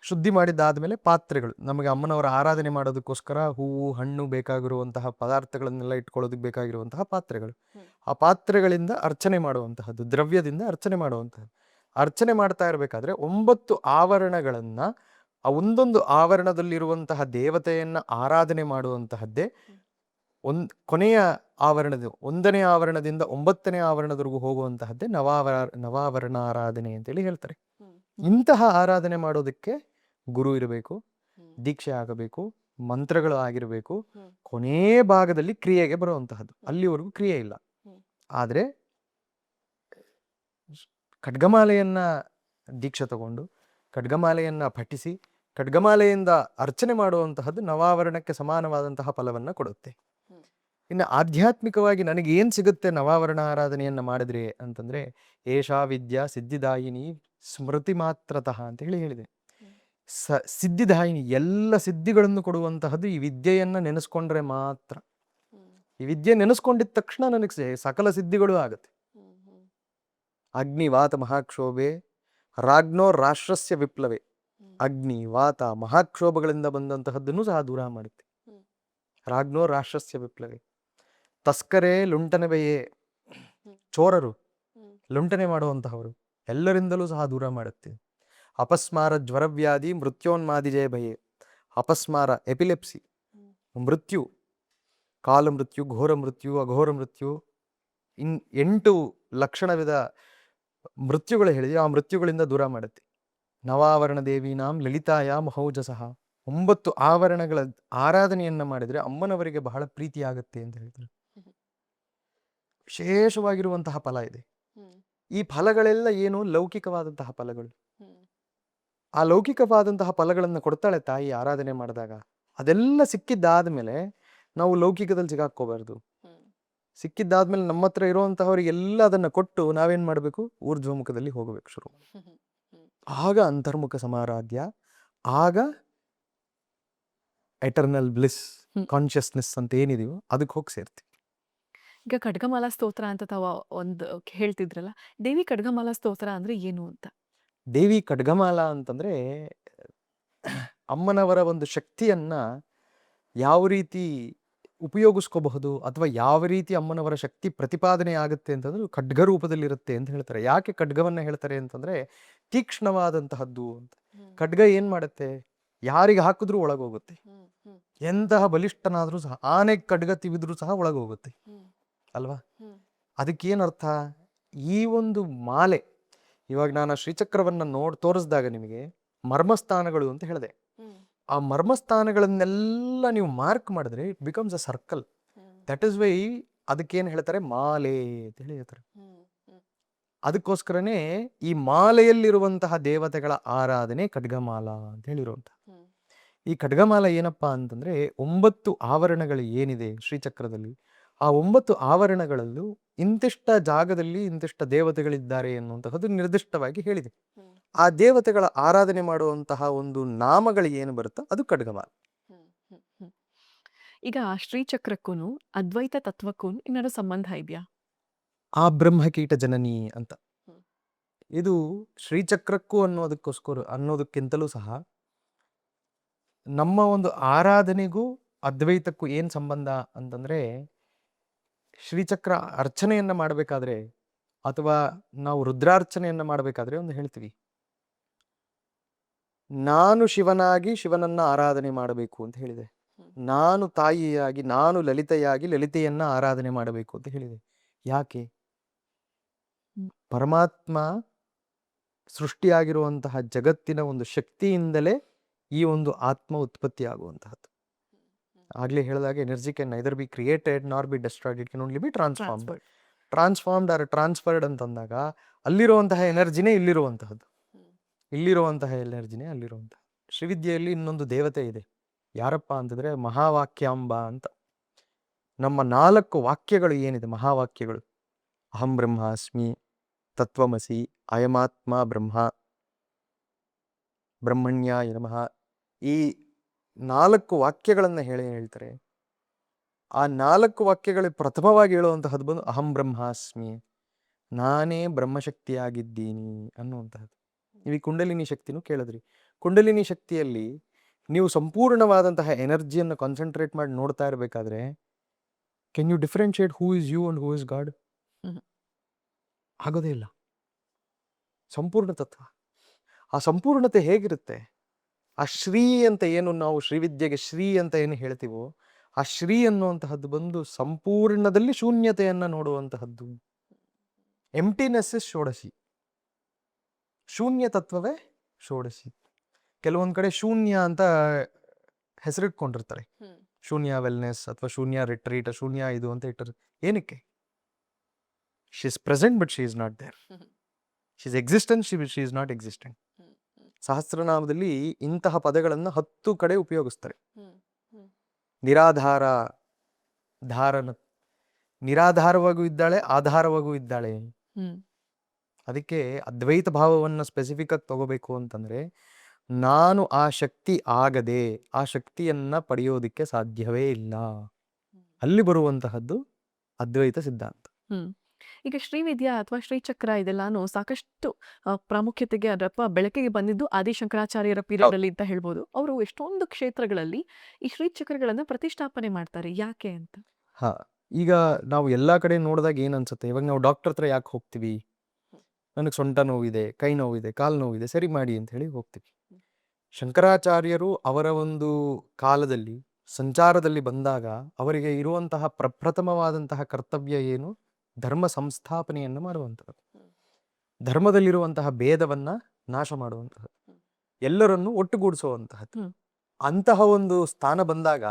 Speaker 1: ಶುದ್ಧಿ ಮಾಡಿದ್ದಾದ್ಮೇಲೆ ಪಾತ್ರೆಗಳು, ನಮಗೆ ಅಮ್ಮನವರ ಆರಾಧನೆ ಮಾಡೋದಕ್ಕೋಸ್ಕರ ಹೂವು ಹಣ್ಣು ಬೇಕಾಗಿರುವಂತಹ ಪದಾರ್ಥಗಳನ್ನೆಲ್ಲ ಇಟ್ಕೊಳ್ಳೋದಕ್ಕೆ ಬೇಕಾಗಿರುವಂತಹ ಪಾತ್ರೆಗಳು.
Speaker 2: ಹ್ಮ್.
Speaker 1: ಆ ಪಾತ್ರೆಗಳಿಂದ ಅರ್ಚನೆ ಮಾಡುವಂತಹದ್ದು, ದ್ರವ್ಯದಿಂದ ಅರ್ಚನೆ ಮಾಡುವಂತಹದ್ದು. ಅರ್ಚನೆ ಮಾಡ್ತಾ ಇರಬೇಕಾದ್ರೆ 9 ಆವರಣಗಳನ್ನ, ಆ ಒಂದೊಂದು ಆವರಣದಲ್ಲಿರುವಂತಹ ದೇವತೆಯನ್ನ ಆರಾಧನೆ ಮಾಡುವಂತಹದ್ದೇ ಕೊನೆಯ ಆವರಣದ 1ನೇ ಆವರಣದಿಂದ 9ನೇ ಆವರಣದವರೆಗೂ ಹೋಗುವಂತಹದ್ದೇ ನವಾವರಣ ಆರಾಧನೆ ಅಂತೇಳಿ ಹೇಳ್ತಾರೆ.
Speaker 2: ಹ್ಮ್.
Speaker 1: ಇಂತಹ ಆರಾಧನೆ ಮಾಡೋದಕ್ಕೆ ಗುರು ಇರಬೇಕು,
Speaker 2: ಹ್ಮ್.
Speaker 1: ದೀಕ್ಷೆ ಆಗಬೇಕು, ಮಂತ್ರಗಳು ಆಗಿರಬೇಕು.
Speaker 2: ಹ್ಮ್.
Speaker 1: ಕೊನೇ ಭಾಗದಲ್ಲಿ ಕ್ರಿಯೆಗೆ ಬರುವಂತಹದ್ದು. ಅಲ್ಲಿವರೆಗೂ ಕ್ರಿಯೆ ಇಲ್ಲ.
Speaker 2: ಹ್ಮ್.
Speaker 1: ಆದರೆ ಖಡ್ಗಮಾಲೆಯನ್ನ ದೀಕ್ಷೆ ತಗೊಂಡು ಖಡ್ಗಮಾಲೆಯನ್ನ ಪಠಿಸಿ ಖಡ್ಗಮಾಲೆಯಿಂದ ಅರ್ಚನೆ ಮಾಡುವಂತಹದ್ದು ನವಾವರಣಕ್ಕೆ ಸಮಾನವಾದಂತಹ ಫಲವನ್ನ ಕೊಡುತ್ತೆ.
Speaker 2: ಹ್ಮ್.
Speaker 1: ಇನ್ನು ಆಧ್ಯಾತ್ಮಿಕವಾಗಿ ನನಗೆ ಏನು ಸಿಗುತ್ತೆ ನವಾವರಣ ಆರಾಧನೆಯನ್ನ ಮಾಡಿದ್ರೆ ಅಂತಂದ್ರೆ, ಏಷಾ ವಿದ್ಯಾ ಸಿದ್ಧಿದಾಯಿನಿ ಸ್ಮೃತಿ ಮಾತ್ರತಃ ಅಂತ ಹೇಳಿದೆ. ಸಿದ್ಧಿದಾಯಿನಿ, ಎಲ್ಲ ಸಿದ್ಧಿಗಳನ್ನು ಕೊಡುವಂತಹದ್ದು ಈ ವಿದ್ಯೆಯನ್ನ ನೆನೆಸ್ಕೊಂಡ್ರೆ ಮಾತ್ರ.
Speaker 2: ಹ್ಮ್.
Speaker 1: ಈ ವಿದ್ಯೆ ನೆನೆಸ್ಕೊಂಡಿದ್ದ ತಕ್ಷಣ ನನಗೆ ಸಕಲ ಸಿದ್ಧಿಗಳು ಆಗುತ್ತೆ.
Speaker 2: ಹ್ಮ್. ಹ್ಮ್.
Speaker 1: ಅಗ್ನಿ ವಾತ ಮಹಾಕ್ಷೋಭೆ ರಾಜ್ಞೋ ರಾಷ್ಟ್ರಸ್ಯ ವಿಪ್ಲವೆ.
Speaker 2: ಹ್ಮ್.
Speaker 1: ಅಗ್ನಿ ವಾತ ಮಹಾಕ್ಷೋಭಗಳಿಂದ ಬಂದಂತಹದ್ದನ್ನು ಸಹ ದೂರ ಮಾಡುತ್ತೆ.
Speaker 2: ಹ್ಮ್.
Speaker 1: ರಾಜ್ಞೋ ರಾಷ್ಟ್ರಸ್ಯ ವಿಪ್ಲವೆ. ತಸ್ಕರೇ ಲುಂಟನವೆಯೇ,
Speaker 2: ಹ್ಮ್.
Speaker 1: ಚೋರರು,
Speaker 2: ಹ್ಮ್.
Speaker 1: ಲುಂಟನೆ ಮಾಡುವಂತಹವರು ಎಲ್ಲರಿಂದಲೂ ಸಹ ದೂರ ಮಾಡುತ್ತೆ. ಅಪಸ್ಮಾರ ಜ್ವರವ್ಯಾಧಿ ಮೃತ್ಯೋನ್ಮಾದಿಜಯ ಭಯೇ. ಅಪಸ್ಮಾರ, ಎಪಿಲೆಪ್ಸಿ, ಮೃತ್ಯು, ಕಾಲ ಮೃತ್ಯು, ಘೋರ ಮೃತ್ಯು, ಅಘೋರ ಮೃತ್ಯು, 8 ಲಕ್ಷಣವಿದ ಮೃತ್ಯುಗಳು ಹೇಳಿದ್ರೆ ಆ ಮೃತ್ಯುಗಳಿಂದ ದೂರ ಮಾಡುತ್ತೆ. ನವಾವರಣ ದೇವಿನಾಂ ಲಲಿತಾಯ ಮಹೌಜಸಃ, 9 ಆವರಣಗಳ ಆರಾಧನೆಯನ್ನ ಮಾಡಿದ್ರೆ ಅಮ್ಮನವರಿಗೆ ಬಹಳ ಪ್ರೀತಿ ಆಗುತ್ತೆ ಅಂತ ಹೇಳ್ತಾರೆ. ವಿಶೇಷವಾಗಿರುವಂತಹ ಫಲ ಇದೆ. ಈ ಫಲಗಳೆಲ್ಲ ಏನು? ಲೌಕಿಕವಾದಂತಹ ಫಲಗಳು. ಆ ಲೌಕಿಕವಾದಂತಹ ಫಲಗಳನ್ನು ಕೊಡ್ತಾಳೆ ತಾಯಿ ಆರಾಧನೆ ಮಾಡಿದಾಗ. ಅದೆಲ್ಲ ಸಿಕ್ಕಿದ್ದಾದ್ಮೇಲೆ ನಾವು ಲೌಕಿಕದಲ್ಲಿ ಸಿಗಾಕೋಬಾರ್ದು. ಸಿಕ್ಕಿದ್ದಾದ್ಮೇಲೆ ನಮ್ಮ ಹತ್ರ ಇರುವಂತಹವರಿಗೆಲ್ಲ ಅದನ್ನ ಕೊಟ್ಟು ನಾವೇನ್ ಮಾಡ್ಬೇಕು? ಊರ್ಧ್ವಮುಖದಲ್ಲಿ ಹೋಗಬೇಕು ಶುರು. ಆಗ ಅಂತರ್ಮುಖ ಸಮಾರಾಧ್ಯ, ಆಗ ಎಟರ್ನಲ್ ಬ್ಲಿಸ್ ಕಾನ್ಷಿಯಸ್ನೆಸ್ ಅಂತ ಏನಿದೆಯೋ ಅದಕ್ಕೆ ಹೋಗಿ ಸೇರ್ತೀವಿ.
Speaker 2: ಈಗ ಖಡ್ಗಮಾಲಾ ಸ್ತೋತ್ರ ಅಂತ ತಾವ ಒಂದು ಹೇಳ್ತಿದ್ರಲ್ಲ, ದೇವಿ ಖಡ್ಗಮಾಲಾ ಸ್ತೋತ್ರ ಅಂದ್ರೆ ಏನು ಅಂತ?
Speaker 1: ದೇವಿ ಖಡ್ಗಮಾಲಾ ಅಂತಂದ್ರೆ ಅಮ್ಮನವರ ಒಂದು ಶಕ್ತಿಯನ್ನ ಯಾವ ರೀತಿ ಉಪಯೋಗಿಸ್ಕೋಬಹುದು ಅಥವಾ ಯಾವ ರೀತಿ ಅಮ್ಮನವರ ಶಕ್ತಿ ಪ್ರತಿಪಾದನೆ ಆಗುತ್ತೆ ಅಂತಂದ್ರೆ ಖಡ್ಗ ರೂಪದಲ್ಲಿರುತ್ತೆ ಅಂತ ಹೇಳ್ತಾರೆ. ಯಾಕೆ ಖಡ್ಗವನ್ನ ಹೇಳ್ತಾರೆ ಅಂತಂದ್ರೆ ತೀಕ್ಷ್ಣವಾದಂತಹದ್ದು ಅಂತ. ಖಡ್ಗ ಏನ್ ಮಾಡುತ್ತೆ? ಯಾರಿಗೆ ಹಾಕಿದ್ರೂ ಒಳಗೋಗುತ್ತೆ. ಎಂತಹ ಬಲಿಷ್ಠನಾದ್ರೂ ಸಹ, ಆನೆ ಖಡ್ಗ ತಿವಿದ್ರೂ ಸಹ ಒಳಗೋಗುತ್ತೆ ಅಲ್ವಾ? ಅದಕ್ಕೇನರ್ಥ? ಈ ಒಂದು ಮಾಲೆ, ಇವಾಗ ನಾನು ಶ್ರೀಚಕ್ರವನ್ನ ತೋರಿಸಿದಾಗ ನಿಮಗೆ ಮರ್ಮಸ್ಥಾನಗಳು ಅಂತ ಹೇಳಿದೆ. ಆ ಮರ್ಮಸ್ಥಾನಗಳನ್ನೆಲ್ಲ ನೀವು ಮಾರ್ಕ್ ಮಾಡಿದ್ರೆ it becomes a circle. That is why ಅದಕ್ಕೇನು ಹೇಳ್ತಾರೆ? ಮಾಲೆ ಅಂತ ಹೇಳಿ ಹೇಳ್ತಾರೆ. ಅದಕ್ಕೋಸ್ಕರನೇ ಈ ಮಾಲೆಯಲ್ಲಿರುವಂತಹ ದೇವತೆಗಳ ಆರಾಧನೆ ಖಡ್ಗಮಾಲಾ ಅಂತ ಹೇಳಿರುವಂತಹ. ಈ ಖಡ್ಗಮಾಲ ಏನಪ್ಪಾ ಅಂತಂದ್ರೆ 9 ಆವರಣಗಳು ಏನಿದೆ ಶ್ರೀಚಕ್ರದಲ್ಲಿ, ಆ 9 ಆವರಣಗಳಲ್ಲೂ ಇಂತಿಷ್ಟ ಜಾಗದಲ್ಲಿ ಇಂತಿಷ್ಟ ದೇವತೆಗಳಿದ್ದಾರೆ ಎನ್ನುವಂತಹದ್ದು ನಿರ್ದಿಷ್ಟವಾಗಿ ಹೇಳಿದೆ. ಆ ದೇವತೆಗಳ ಆರಾಧನೆ ಮಾಡುವಂತಹ ಒಂದು ನಾಮಗಳು ಏನು ಬರುತ್ತೋ ಅದು ಖಡ್ಗಮಾಲ.
Speaker 2: ಈಗ ಶ್ರೀಚಕ್ರಕ್ಕೂ ಅದ್ವೈತ ತತ್ವಕ್ಕೂ ಏನಾದ್ರು ಸಂಬಂಧ ಇದೆಯಾ?
Speaker 1: ಆ ಬ್ರಹ್ಮಕೀಟ ಜನನಿ ಅಂತ ಇದು ಶ್ರೀಚಕ್ರಕ್ಕೂ ಅನ್ನೋದಕ್ಕಿಂತಲೂ ಸಹ ನಮ್ಮ ಒಂದು ಆರಾಧನೆಗೂ ಅದ್ವೈತಕ್ಕೂ ಏನ್ ಸಂಬಂಧ ಅಂತಂದ್ರೆ, ಶ್ರೀಚಕ್ರ ಅರ್ಚನೆಯನ್ನ ಮಾಡಬೇಕಾದ್ರೆ ಅಥವಾ ನಾವು ರುದ್ರಾರ್ಚನೆಯನ್ನ ಮಾಡಬೇಕಾದ್ರೆ ಒಂದು ಹೇಳ್ತೀವಿ, ನಾನು ಶಿವನಾಗಿ ಶಿವನನ್ನ ಆರಾಧನೆ ಮಾಡಬೇಕು ಅಂತ ಹೇಳಿದೆ. ನಾನು ತಾಯಿಯಾಗಿ, ನಾನು ಲಲಿತೆಯಾಗಿ ಲಲಿತೆಯನ್ನ ಆರಾಧನೆ ಮಾಡಬೇಕು ಅಂತ ಹೇಳಿದೆ. ಯಾಕೆ? ಪರಮಾತ್ಮ ಸೃಷ್ಟಿಯಾಗಿರುವಂತಹ ಜಗತ್ತಿನ ಒಂದು ಶಕ್ತಿಯಿಂದಲೇ ಈ ಒಂದು ಆತ್ಮ ಉತ್ಪತ್ತಿ ಆಗುವಂತಹದ್ದು. ಆಗ್ಲೇ ಹೇಳಿದಾಗ energy can neither be created nor be destroyed, it can only be transformed or transferred ಅಂತಂದಾಗ ಅಲ್ಲಿರುವಂತಹ ಎನರ್ಜಿನೇ ಇಲ್ಲಿರುವಂತಹದ್ದು, ಇಲ್ಲಿರುವಂತಹ ಎನರ್ಜಿನೇ ಅಲ್ಲಿರುವಂತಹ. ಶ್ರೀವಿದ್ಯೆಯಲ್ಲಿ ಇನ್ನೊಂದು ದೇವತೆ ಇದೆ. ಯಾರಪ್ಪ ಅಂತಂದ್ರೆ ಮಹಾವಾಕ್ಯಾಂಬ ಅಂತ. ನಮ್ಮ 4 ವಾಕ್ಯಗಳು ಏನಿದೆ, ಮಹಾವಾಕ್ಯಗಳು, ಅಹಂ ಬ್ರಹ್ಮಾಸ್ಮಿ, ತತ್ವಮಸಿ, ಅಯಮಾತ್ಮ ಬ್ರಹ್ಮ, ಬ್ರಹ್ಮಣ್ಯಾಯ ನಮಃ, ಈ 4 ವಾಕ್ಯಗಳನ್ನ ಹೇಳ್ತಾರೆ. ಆ 4 ವಾಕ್ಯಗಳು ಪ್ರಥಮವಾಗಿ ಹೇಳುವಂತಹದ್ದು ಬಂದು ಅಹಂ ಬ್ರಹ್ಮಾಸ್ಮಿ, ನಾನೇ ಬ್ರಹ್ಮಶಕ್ತಿಯಾಗಿದ್ದೀನಿ ಅನ್ನುವಂತಹದ್ದು. ನೀವು ಈ ಕುಂಡಲಿನಿ ಶಕ್ತಿನೂ ಕೇಳಿದ್ರಿ. ಕುಂಡಲಿನಿ ಶಕ್ತಿಯಲ್ಲಿ ನೀವು ಸಂಪೂರ್ಣವಾದಂತಹ ಎನರ್ಜಿಯನ್ನು ಕಾನ್ಸಂಟ್ರೇಟ್ ಮಾಡಿ ನೋಡ್ತಾ ಇರಬೇಕಾದ್ರೆ, can you differentiate who is you and who is God? ಆಗೋದೇ ಇಲ್ಲ. ಸಂಪೂರ್ಣ ತತ್ವ. ಆ ಸಂಪೂರ್ಣತೆ ಹೇಗಿರುತ್ತೆ? ಆ ಶ್ರೀ ಅಂತ ಏನು ನಾವು ಶ್ರೀವಿದ್ಯೆಗೆ ಶ್ರೀ ಅಂತ ಏನು ಹೇಳ್ತೀವೋ, ಆ ಶ್ರೀ ಅನ್ನುವಂತಹದ್ದು ಬಂದು ಸಂಪೂರ್ಣದಲ್ಲಿ ಶೂನ್ಯತೆಯನ್ನ ನೋಡುವಂತಹದ್ದು. ಎಂಪ್ಟಿನೆಸ್ ಇಸ್ ಷೋಡಶಿ, ಶೂನ್ಯ ತತ್ವವೇ ಷೋಡಶಿ. ಕೆಲವೊಂದ್ ಕಡೆ ಶೂನ್ಯ ಅಂತ ಹೆಸರಿಟ್ಕೊಂಡಿರ್ತಾರೆ, ಶೂನ್ಯ ವೆಲ್ನೆಸ್ ಅಥವಾ ಶೂನ್ಯ ರಿಟ್ರೀಟ್, ಶೂನ್ಯ ಇದು ಅಂತ ಇಟ್ಟಿರ್ತಾರೆ. ಏನಕ್ಕೆ? She is present but she is not there. She is existent, she is not existent. ಸಹಸ್ರನಾಮದಲ್ಲಿ ಇಂತಹ ಪದಗಳನ್ನು 10 ಕಡೆ ಉಪಯೋಗಿಸ್ತಾರೆ. ನಿರಾಧಾರ, ಧಾರನ, ನಿರಾಧಾರವಾಗೂ ಇದ್ದಾಳೆ, ಆಧಾರವಾಗೂ ಇದ್ದಾಳೆ. ಅದಕ್ಕೆ ಅದ್ವೈತ ಭಾವವನ್ನು ಸ್ಪೆಸಿಫಿಕ್ ಆಗಿ ತಗೋಬೇಕು ಅಂತಂದ್ರೆ, ನಾನು ಆ ಶಕ್ತಿ ಆಗದೆ ಆ ಶಕ್ತಿಯನ್ನ ಪಡೆಯೋದಿಕ್ಕೆ ಸಾಧ್ಯವೇ ಇಲ್ಲ. ಅಲ್ಲಿ ಬರುವಂತಹದ್ದು ಅದ್ವೈತ ಸಿದ್ಧಾಂತ.
Speaker 2: ಈಗ ಶ್ರೀವಿದ್ಯಾ ಅಥವಾ ಶ್ರೀಚಕ್ರ ಇದೆಲ್ಲಾನು ಸಾಕಷ್ಟು ಪ್ರಾಮುಖ್ಯತೆಗೆ ಅಥವಾ ಬೆಳಕಿಗೆ ಬಂದಿದ್ದು ಆದಿಶಂಕರಾಚಾರ್ಯರ ಪೀರಿಯಡ್ ಅಲ್ಲಿ ಅಂತ ಹೇಳ್ಬೋದು. ಅವರು ಎಷ್ಟೊಂದು ಕ್ಷೇತ್ರಗಳಲ್ಲಿ ಈ ಶ್ರೀಚಕ್ರಗಳನ್ನ ಪ್ರತಿಷ್ಠಾಪನೆ ಮಾಡ್ತಾರೆ. ಯಾಕೆ ಅಂತ?
Speaker 1: ಈಗ ನಾವು ಎಲ್ಲಾ ಕಡೆ ನೋಡಿದಾಗ ಏನ್ ಅನ್ಸುತ್ತೆ, ಇವಾಗ ನಾವು ಡಾಕ್ಟರ್ ಹತ್ರ ಯಾಕೆ ಹೋಗ್ತೀವಿ? ನನಗೆ ಸೊಂಟ ನೋವಿದೆ, ಕೈ ನೋವಿದೆ, ಕಾಲು ನೋವಿದೆ, ಸರಿ ಮಾಡಿ ಅಂತ ಹೇಳಿ ಹೋಗ್ತೀವಿ. ಶಂಕರಾಚಾರ್ಯರು ಅವರ ಒಂದು ಕಾಲದಲ್ಲಿ ಸಂಚಾರದಲ್ಲಿ ಬಂದಾಗ ಅವರಿಗೆ ಇರುವಂತಹ ಪ್ರಪ್ರಥಮವಾದಂತಹ ಕರ್ತವ್ಯ ಏನು? ಧರ್ಮ ಸಂಸ್ಥಾಪನೆಯನ್ನು ಮಾಡುವಂಥದ್ದು, ಧರ್ಮದಲ್ಲಿರುವಂತಹ ಭೇದವನ್ನ ನಾಶ ಮಾಡುವಂತಹದ್ದು, ಎಲ್ಲರನ್ನೂ ಒಟ್ಟುಗೂಡಿಸುವಂತಹದ್ದು.
Speaker 2: ಹ್ಮ್.
Speaker 1: ಅಂತಹ ಒಂದು ಸ್ಥಾನ ಬಂದಾಗ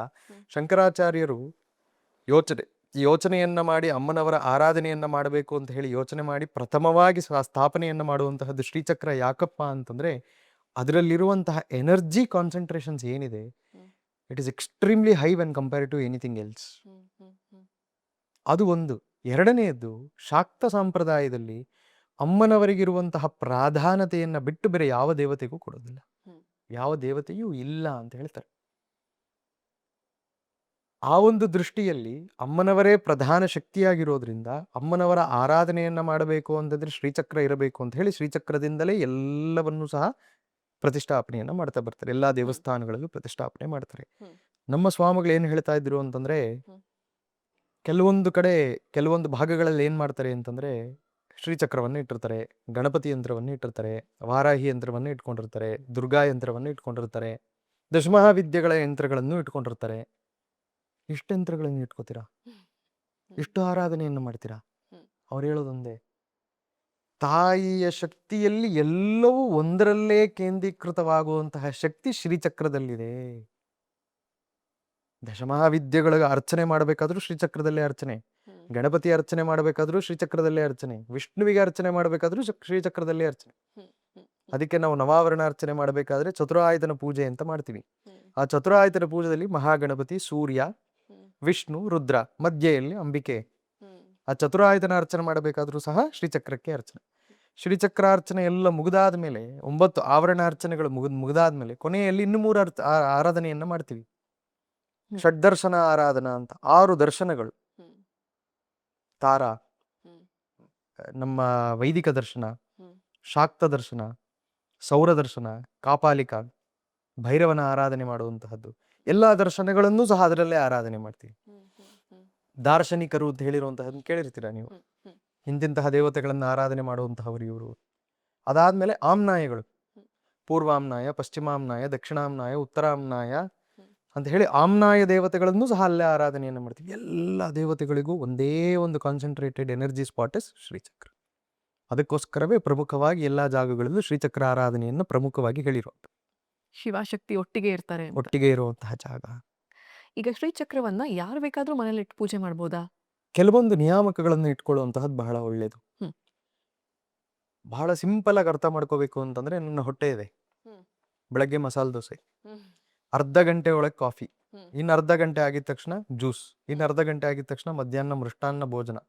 Speaker 1: ಶಂಕರಾಚಾರ್ಯರು ಯೋಚನೆಯನ್ನ ಮಾಡಿ ಅಮ್ಮನವರ ಆರಾಧನೆಯನ್ನ ಮಾಡಬೇಕು ಅಂತ ಹೇಳಿ ಯೋಚನೆ ಮಾಡಿ ಪ್ರಥಮವಾಗಿ ಸ್ಥಾಪನೆಯನ್ನ ಮಾಡುವಂತಹದ್ದು ಶ್ರೀಚಕ್ರ. ಯಾಕಪ್ಪ ಅಂತಂದ್ರೆ ಅದರಲ್ಲಿರುವಂತಹ ಎನರ್ಜಿ ಕಾನ್ಸಂಟ್ರೇಷನ್ಸ್ ಏನಿದೆ, it is extremely high when compare to anything else. ಅದು ಒಂದು. ಎರಡನೆಯದ್ದು, ಶಾಕ್ತ ಸಂಪ್ರದಾಯದಲ್ಲಿ ಅಮ್ಮನವರಿಗಿರುವಂತಹ ಪ್ರಾಧಾನ್ಯತೆಯನ್ನ ಬಿಟ್ಟು ಬೇರೆ ಯಾವ ದೇವತೆಗೂ ಕೊಡೋದಿಲ್ಲ, ಯಾವ ದೇವತೆಯೂ ಇಲ್ಲ ಅಂತ ಹೇಳ್ತಾರೆ. ಆ ಒಂದು ದೃಷ್ಟಿಯಲ್ಲಿ ಅಮ್ಮನವರೇ ಪ್ರಧಾನ ಶಕ್ತಿಯಾಗಿರೋದ್ರಿಂದ ಅಮ್ಮನವರ ಆರಾಧನೆಯನ್ನ ಮಾಡಬೇಕು ಅಂತಂದ್ರೆ ಶ್ರೀಚಕ್ರ ಇರಬೇಕು ಅಂತ ಹೇಳಿ ಶ್ರೀಚಕ್ರದಿಂದಲೇ ಎಲ್ಲವನ್ನೂ ಸಹ ಪ್ರತಿಷ್ಠಾಪನೆಯನ್ನ ಮಾಡ್ತಾ ಬರ್ತಾರೆ. ಎಲ್ಲಾ ದೇವಸ್ಥಾನಗಳಲ್ಲೂ ಪ್ರತಿಷ್ಠಾಪನೆ ಮಾಡ್ತಾರೆ. ನಮ್ಮ ಸ್ವಾಮಿಗಳು ಏನ್ ಹೇಳ್ತಾ ಇದ್ರು ಅಂತಂದ್ರೆ, ಕೆಲವೊಂದು ಕಡೆ ಕೆಲವೊಂದು ಭಾಗಗಳಲ್ಲಿ ಏನ್ ಮಾಡ್ತಾರೆ ಅಂತಂದ್ರೆ ಶ್ರೀಚಕ್ರವನ್ನು ಇಟ್ಟಿರ್ತಾರೆ, ಗಣಪತಿ ಯಂತ್ರವನ್ನು ಇಟ್ಟಿರ್ತಾರೆ, ವಾರಾಹಿ ಯಂತ್ರವನ್ನು ಇಟ್ಕೊಂಡಿರ್ತಾರೆ, ದುರ್ಗಾ ಯಂತ್ರವನ್ನು ಇಟ್ಕೊಂಡಿರ್ತಾರೆ, ದಶಮಹಾವಿದ್ಯೆಗಳ ಯಂತ್ರಗಳನ್ನು ಇಟ್ಕೊಂಡಿರ್ತಾರೆ. ಇಷ್ಟು ಯಂತ್ರಗಳನ್ನು ಇಟ್ಕೋತೀರಾ, ಇಷ್ಟು ಆರಾಧನೆಯನ್ನು ಮಾಡ್ತೀರಾ? ಅವ್ರು ಹೇಳೋದೊಂದೇ, ತಾಯಿಯ ಶಕ್ತಿಯಲ್ಲಿ ಎಲ್ಲವೂ ಒಂದರಲ್ಲೇ ಕೇಂದ್ರೀಕೃತವಾಗುವಂತಹ ಶಕ್ತಿ ಶ್ರೀಚಕ್ರದಲ್ಲಿದೆ. ದಶಮಹಾವಿದ್ಯೆಗಳಿಗೆ ಅರ್ಚನೆ ಮಾಡಬೇಕಾದ್ರೂ ಶ್ರೀಚಕ್ರದಲ್ಲೇ ಅರ್ಚನೆ, ಗಣಪತಿ ಅರ್ಚನೆ ಮಾಡಬೇಕಾದ್ರೂ ಶ್ರೀಚಕ್ರದಲ್ಲೇ ಅರ್ಚನೆ, ವಿಷ್ಣುವಿಗೆ ಅರ್ಚನೆ ಮಾಡಬೇಕಾದ್ರೂ ಶ್ರೀಚಕ್ರದಲ್ಲೇ ಅರ್ಚನೆ. ಅದಕ್ಕೆ ನಾವು ನವಾವರಣ ಅರ್ಚನೆ ಮಾಡಬೇಕಾದ್ರೆ ಚತುರಾಯತನ ಪೂಜೆ ಅಂತ ಮಾಡ್ತೀವಿ. ಆ ಚತುರಾಯತನ ಪೂಜೆಯಲ್ಲಿ ಮಹಾಗಣಪತಿ, ಸೂರ್ಯ, ವಿಷ್ಣು, ರುದ್ರ, ಮಧ್ಯೆಯಲ್ಲಿ ಅಂಬಿಕೆ. ಆ ಚತುರಾಯತನ ಅರ್ಚನೆ ಮಾಡಬೇಕಾದ್ರೂ ಸಹ ಶ್ರೀಚಕ್ರಕ್ಕೆ ಅರ್ಚನೆ. ಶ್ರೀಚಕ್ರ ಅರ್ಚನೆ ಎಲ್ಲ ಮುಗಿದಾದ ಮೇಲೆ 9 ಆವರಣ ಅರ್ಚನೆಗಳು ಮುಗಿದಾದ್ಮೇಲೆ ಕೊನೆಯಲ್ಲಿ ಇನ್ನು 3 ಆರಾಧನೆಯನ್ನ ಮಾಡ್ತೀವಿ. ಷಡ್ದರ್ಶನ ಆರಾಧನಾ ಅಂತ 6 ದರ್ಶನಗಳು. ತಾರ, ನಮ್ಮ ವೈದಿಕ ದರ್ಶನ, ಶಾಕ್ತ ದರ್ಶನ, ಸೌರ ದರ್ಶನ, ಕಾಪಾಲಿಕ, ಭೈರವನ ಆರಾಧನೆ ಮಾಡುವಂತಹದ್ದು, ಎಲ್ಲಾ ದರ್ಶನಗಳನ್ನೂ ಸಹ ಅದರಲ್ಲೇ ಆರಾಧನೆ ಮಾಡ್ತೀವಿ. ದಾರ್ಶನಿಕರು ಅಂತ ಹೇಳಿರುವಂತಹದ್ದು ಕೇಳಿರ್ತೀರಾ ನೀವು. ಇಂತಿಂತಹ ದೇವತೆಗಳನ್ನ ಆರಾಧನೆ ಮಾಡುವಂತಹವರು ಇವರು. ಅದಾದ್ಮೇಲೆ ಆಮ್ನಾಯಗಳು, ಪೂರ್ವಾಮ್ನಾಯ, ಪಶ್ಚಿಮಾಮ್ನಾಯ, ದಕ್ಷಿಣಾಮ್ನಾಯ, ಉತ್ತರಾಮ್ನಾಯ ಅಂತ ಹೇಳಿ ಆಮ್ನಾಯ ದೇವತೆಗಳನ್ನು ಸಹ ಅಲ್ಲೇ ಆರಾಧನೆಯನ್ನು ಮಾಡ್ತೀವಿ. ಎಲ್ಲ ದೇವತೆಗಳಿಗೂ ಒಂದೇ ಒಂದು ಕಾನ್ಸಂಟ್ರೇಟೆಡ್ ಎನರ್ಜಿ ಸ್ಪಾಟ್ ಇಸ್ ಶ್ರೀಚಕ್ರ. ಅದಕ್ಕೋಸ್ಕರವೇ ಪ್ರಮುಖವಾಗಿ ಎಲ್ಲಾ ಜಾಗಗಳಲ್ಲೂ ಶ್ರೀಚಕ್ರ ಆರಾಧನೆಯನ್ನು ಪ್ರಮುಖವಾಗಿ ಹೇಳಿರುವಂತ,
Speaker 2: ಶಿವಶಕ್ತಿ ಒಟ್ಟಿಗೆ ಇರ್ತಾರೆ ಅಂತ.
Speaker 1: ಒಟ್ಟಿಗೆ ಇರುವಂತಹ ಜಾಗ.
Speaker 2: ಈಗ ಶ್ರೀಚಕ್ರವನ್ನ ಯಾರು ಬೇಕಾದ್ರೂ ಮನೇಲಿ ಇಟ್ಟು ಪೂಜೆ ಮಾಡ್ಬೋದಾ?
Speaker 1: ಕೆಲವೊಂದು ನಿಯಾಮಕಗಳನ್ನು ಇಟ್ಕೊಳ್ಳುವಂತಹದ್ದು ಬಹಳ ಒಳ್ಳೇದು.
Speaker 2: ಹ್ಮ್.
Speaker 1: ಬಹಳ ಸಿಂಪಲ್ ಆಗಿ ಅರ್ಥ ಮಾಡ್ಕೋಬೇಕು ಅಂತಂದ್ರೆ, ನನ್ನ ಹೊಟ್ಟೆ ಇದೆ, ಬೆಳಗ್ಗೆ ಮಸಾಲೆ ದೋಸೆ, ಅರ್ಧ ಗಂಟೆ ಒಳಗೆ ಕಾಫಿ, ಇನ್ನು ಅರ್ಧ ಗಂಟೆ ಆಗಿದ ತಕ್ಷಣ ಜ್ಯೂಸ್, ಇನ್ನು ಅರ್ಧ ಗಂಟೆ ಆಗಿದ ತಕ್ಷಣ ಮಧ್ಯಾಹ್ನ ಮೃಷ್ಟಾನ್ನ ಭೋಜನ.